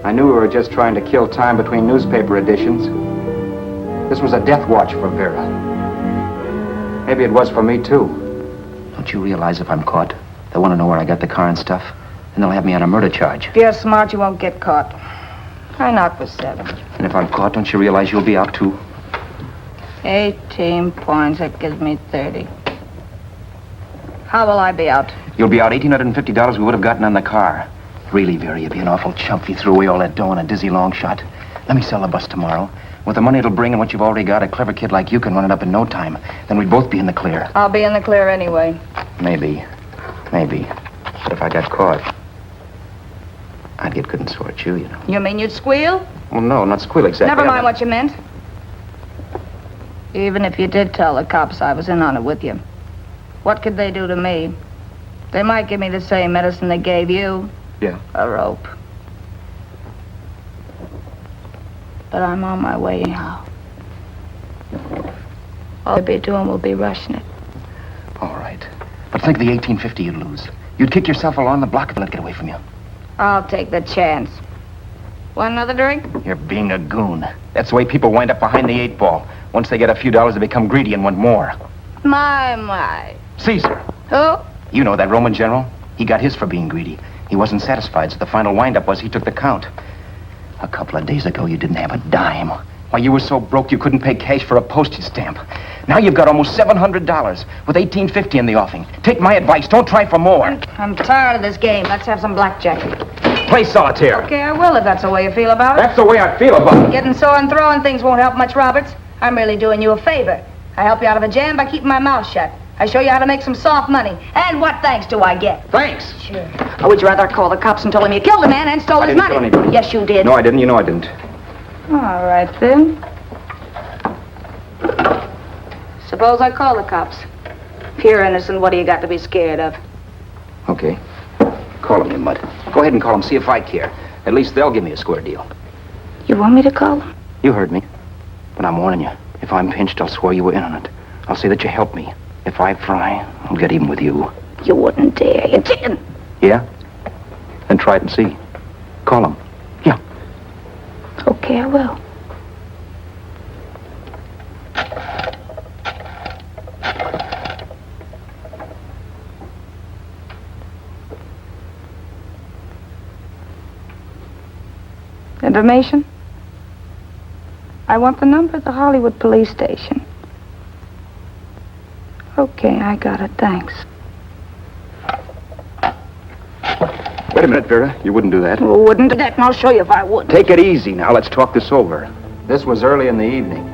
I knew we were just trying to kill time between newspaper editions. This was a death watch for Vera. Maybe it was for me, too. Don't you realize if I'm caught, they'll want to know where I got the car and stuff, and they'll have me on a murder charge. If you're smart, you won't get caught. I knock for 7. And if I'm caught, don't you realize you'll be out, too? 18 points, that gives me 30. How will I be out? You'll be out $1,850 we would have gotten on the car. Really, Vera, you'd be an awful chump if you threw away all that dough on a dizzy long shot. Let me sell the bus tomorrow. With the money it'll bring and what you've already got, a clever kid like you can run it up in no time. Then we'd both be in the clear. I'll be in the clear anyway. Maybe. But if I got caught, I'd get good and sore at you, you know. You mean you'd squeal? Well, no, not squeal exactly. Never mind what you meant. Even if you did tell the cops I was in on it with you, what could they do to me? They might give me the same medicine they gave you. Yeah. A rope. But I'm on my way now. All they'll be doing will be rushing it. All right. But think of the $1,850 you'd lose. You'd kick yourself along the block if they let it get away from you. I'll take the chance. Want another drink? You're being a goon. That's the way people wind up behind the 8 ball. Once they get a few dollars, they become greedy and want more. My. Caesar. Who? You know that Roman general? He got his for being greedy. He wasn't satisfied, so the final wind-up was he took the count. A couple of days ago, you didn't have a dime. Why, you were so broke you couldn't pay cash for a postage stamp. Now you've got almost $700 with $1,850 in the offing. Take my advice. Don't try for more. I'm tired of this game. Let's have some blackjack. Play solitaire. Okay, I will if that's the way you feel about it. That's the way I feel about it. Getting sore and throwing things won't help much, Roberts. I'm really doing you a favor. I help you out of a jam by keeping my mouth shut. I show you how to make some soft money. And what thanks do I get? Thanks. Sure. Or would you rather call the cops and told him you killed a man and stole his money? I didn't kill anybody. Yes, you did. No, I didn't. You know I didn't. All right, then. Suppose I call the cops. If you're innocent, what do you got to be scared of? Okay. Call them, you mutt. Go ahead and call them. See if I care. At least they'll give me a square deal. You want me to call them? You heard me. But I'm warning you. If I'm pinched, I'll swear you were in on it. I'll say that you helped me. If I fry, I'll get even with you. You wouldn't dare. You're chicken. Yeah? Then try it and see. Call them. Yeah. Okay, I will. Information? I want the number of the Hollywood police station. Okay, I got it, thanks. Wait a minute, Vera. You wouldn't do that. Wouldn't do that, and I'll show you if I would. Take it easy now. Let's talk this over. This was early in the evening,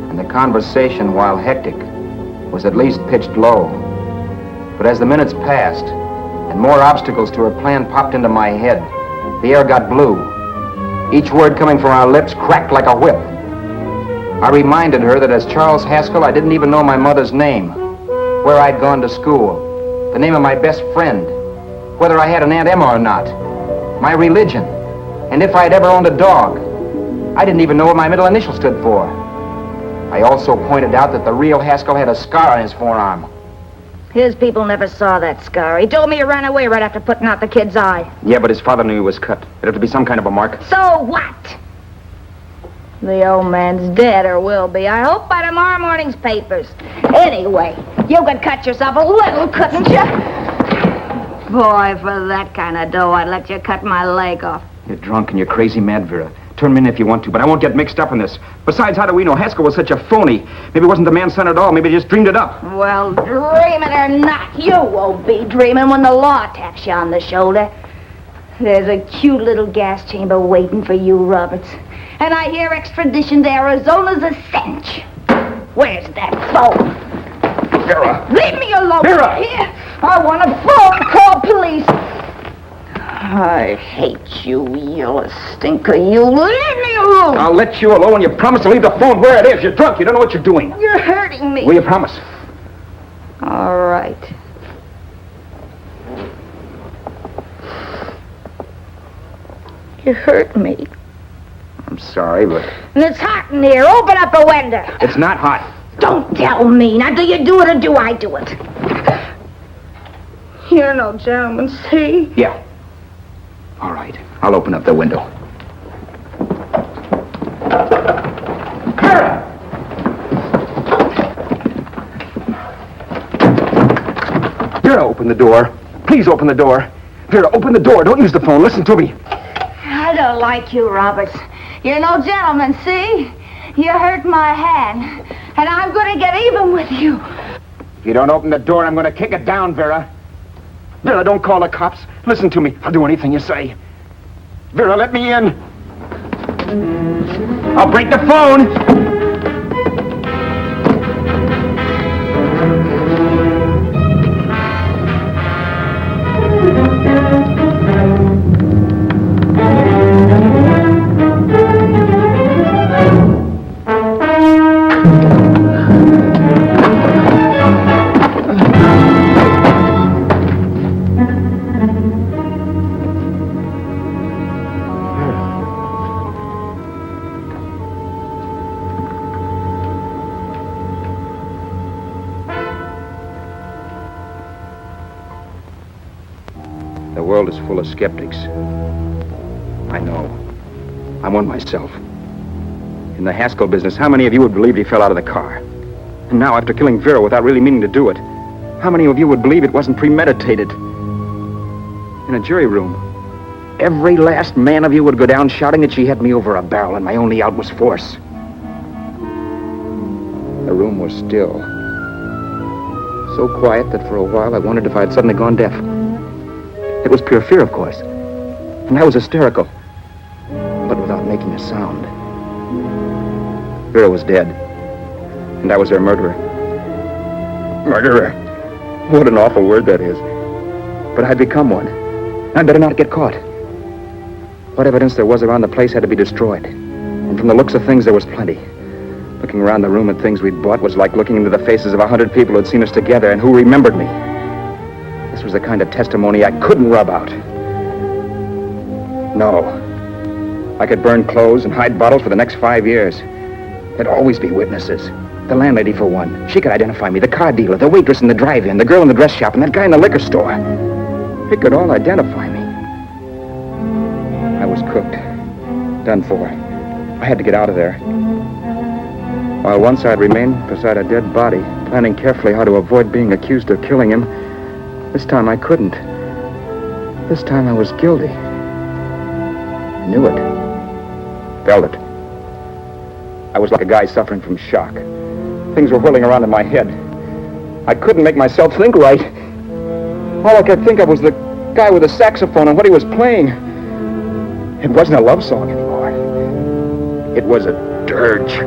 and the conversation, while hectic, was at least pitched low. But as the minutes passed, and more obstacles to her plan popped into my head, the air got blue. Each word coming from our lips cracked like a whip. I reminded her that as Charles Haskell, I didn't even know my mother's name, where I'd gone to school, the name of my best friend, whether I had an Aunt Emma or not, my religion, and if I'd ever owned a dog. I didn't even know what my middle initial stood for. I also pointed out that the real Haskell had a scar on his forearm. His people never saw that scar. He told me he ran away right after putting out the kid's eye. Yeah, but his father knew he was cut. It'd have to be some kind of a mark. So what? The old man's dead, or will be. I hope by tomorrow morning's papers. Anyway, you could cut yourself a little, couldn't you? Boy, for that kind of dough, I'd let you cut my leg off. You're drunk and you're crazy mad, Vera. Turn me in if you want to, but I won't get mixed up in this. Besides, how do we know Haskell was such a phony? Maybe he wasn't the man's son at all. Maybe he just dreamed it up. Well, dream it or not, you won't be dreaming when the law taps you on the shoulder. There's a cute little gas chamber waiting for you, Roberts. And I hear extradition to Arizona's a cinch. Where's that phone? Vera! Leave me alone! Vera! Here! I want a phone. Call police. I hate you, yellow stinker. You leave me alone. I'll let you alone. You promise to leave the phone where it is. You're drunk. You don't know what you're doing. You're hurting me. Will you promise? All right. You hurt me. I'm sorry, but... And it's hot in here. Open up a window. It's not hot. Don't tell me. Now, do you do it or do I do it? You're no gentleman, see? Yeah. All right. I'll open up the window. Vera! Vera, open the door. Please open the door. Vera, open the door. Don't use the phone. Listen to me. I don't like you, Roberts. You're no gentleman, see? You hurt my hand, and I'm going to get even with you. If you don't open the door, I'm going to kick it down, Vera. Vera, don't call the cops. Listen to me. I'll do anything you say. Vera, let me in. I'll break the phone. The world is full of skeptics. I know. I'm one myself. In the Haskell business, how many of you would believe he fell out of the car? And now, after killing Vera without really meaning to do it, how many of you would believe it wasn't premeditated? In a jury room, every last man of you would go down shouting that she had me over a barrel and my only out was force. The room was still. So quiet that for a while I wondered if I had suddenly gone deaf. It was pure fear, of course. And I was hysterical. But without making a sound. Vera was dead. And I was her murderer. Murderer. What an awful word that is. But I'd become one. I'd better not get caught. What evidence there was around the place had to be destroyed. And from the looks of things, there was plenty. Looking around the room at things we'd bought was like looking into the faces of 100 people who'd seen us together and who remembered me. This was the kind of testimony I couldn't rub out. No. I could burn clothes and hide bottles for the next 5 years. There'd always be witnesses. The landlady, for one. She could identify me. The car dealer, the waitress in the drive-in, the girl in the dress shop, and that guy in the liquor store. They could all identify me. I was cooked. Done for. I had to get out of there. While once I'd remained beside a dead body, planning carefully how to avoid being accused of killing him, this time I couldn't. This time I was guilty. I knew it. Felt it. I was like a guy suffering from shock. Things were whirling around in my head. I couldn't make myself think right. All I could think of was the guy with the saxophone and what he was playing. It wasn't a love song anymore. It was a dirge.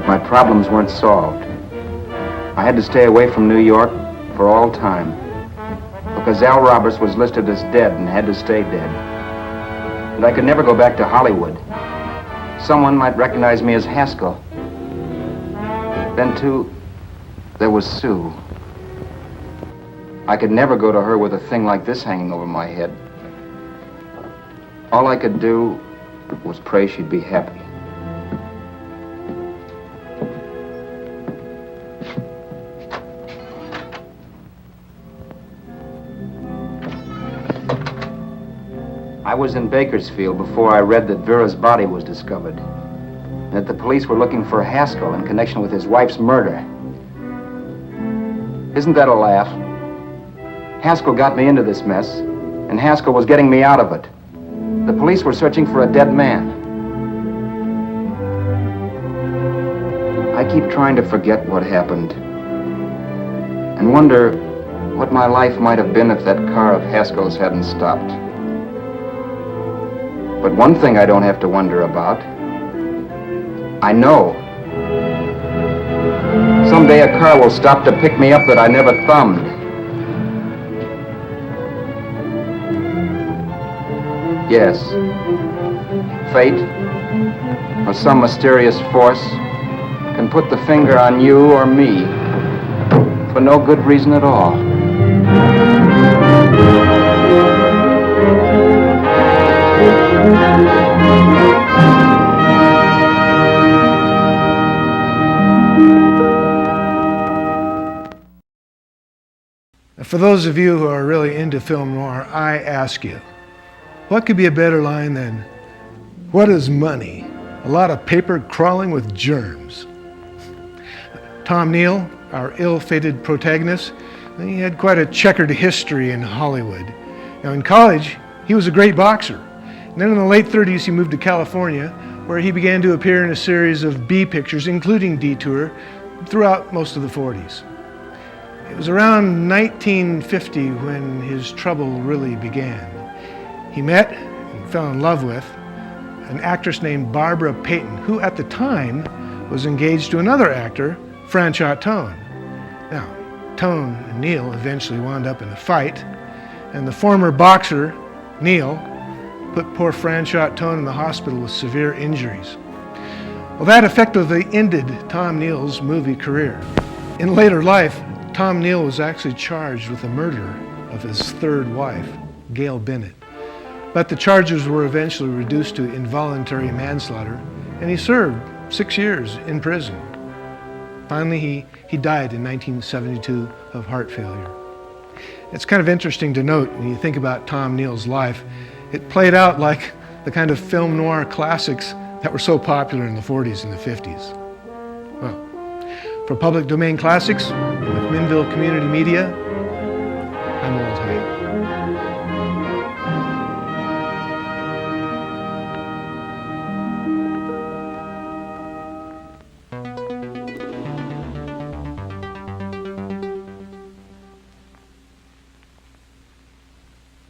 My problems weren't solved. I had to stay away from New York for all time because Al Roberts was listed as dead and had to stay dead. And I could never go back to Hollywood. Someone might recognize me as Haskell. Then, too, there was Sue. I could never go to her with a thing like this hanging over my head. All I could do was pray she'd be happy. I was in Bakersfield before I read that Vera's body was discovered, and that the police were looking for Haskell in connection with his wife's murder. Isn't that a laugh? Haskell got me into this mess, and Haskell was getting me out of it. The police were searching for a dead man. I keep trying to forget what happened, and wonder what my life might have been if that car of Haskell's hadn't stopped. But one thing I don't have to wonder about. I know. Someday a car will stop to pick me up that I never thumbed. Yes. Fate, or some mysterious force, can put the finger on you or me for no good reason at all. For those of you who are really into film noir, I ask you, what could be a better line than, "What is money? A lot of paper crawling with germs." Tom Neal, our ill-fated protagonist, he had quite a checkered history in Hollywood. Now, in college, he was a great boxer. And then in the late 30s, he moved to California, where he began to appear in a series of B pictures, including Detour, throughout most of the 40s. It was around 1950 when his trouble really began. He met and fell in love with an actress named Barbara Payton, who at the time was engaged to another actor, Franchot Tone. Now, Tone and Neal eventually wound up in a fight, and the former boxer, Neal, put poor Franchot Tone in the hospital with severe injuries. Well, that effectively ended Tom Neal's movie career. In later life, Tom Neal was actually charged with the murder of his third wife, Gail Bennett. But the charges were eventually reduced to involuntary manslaughter, and he served 6 years in prison. Finally, he died in 1972 of heart failure. It's kind of interesting to note when you think about Tom Neal's life, it played out like the kind of film noir classics that were so popular in the 40s and the 50s. Well, for Public Domain Classics, with Mcinnville Community Media,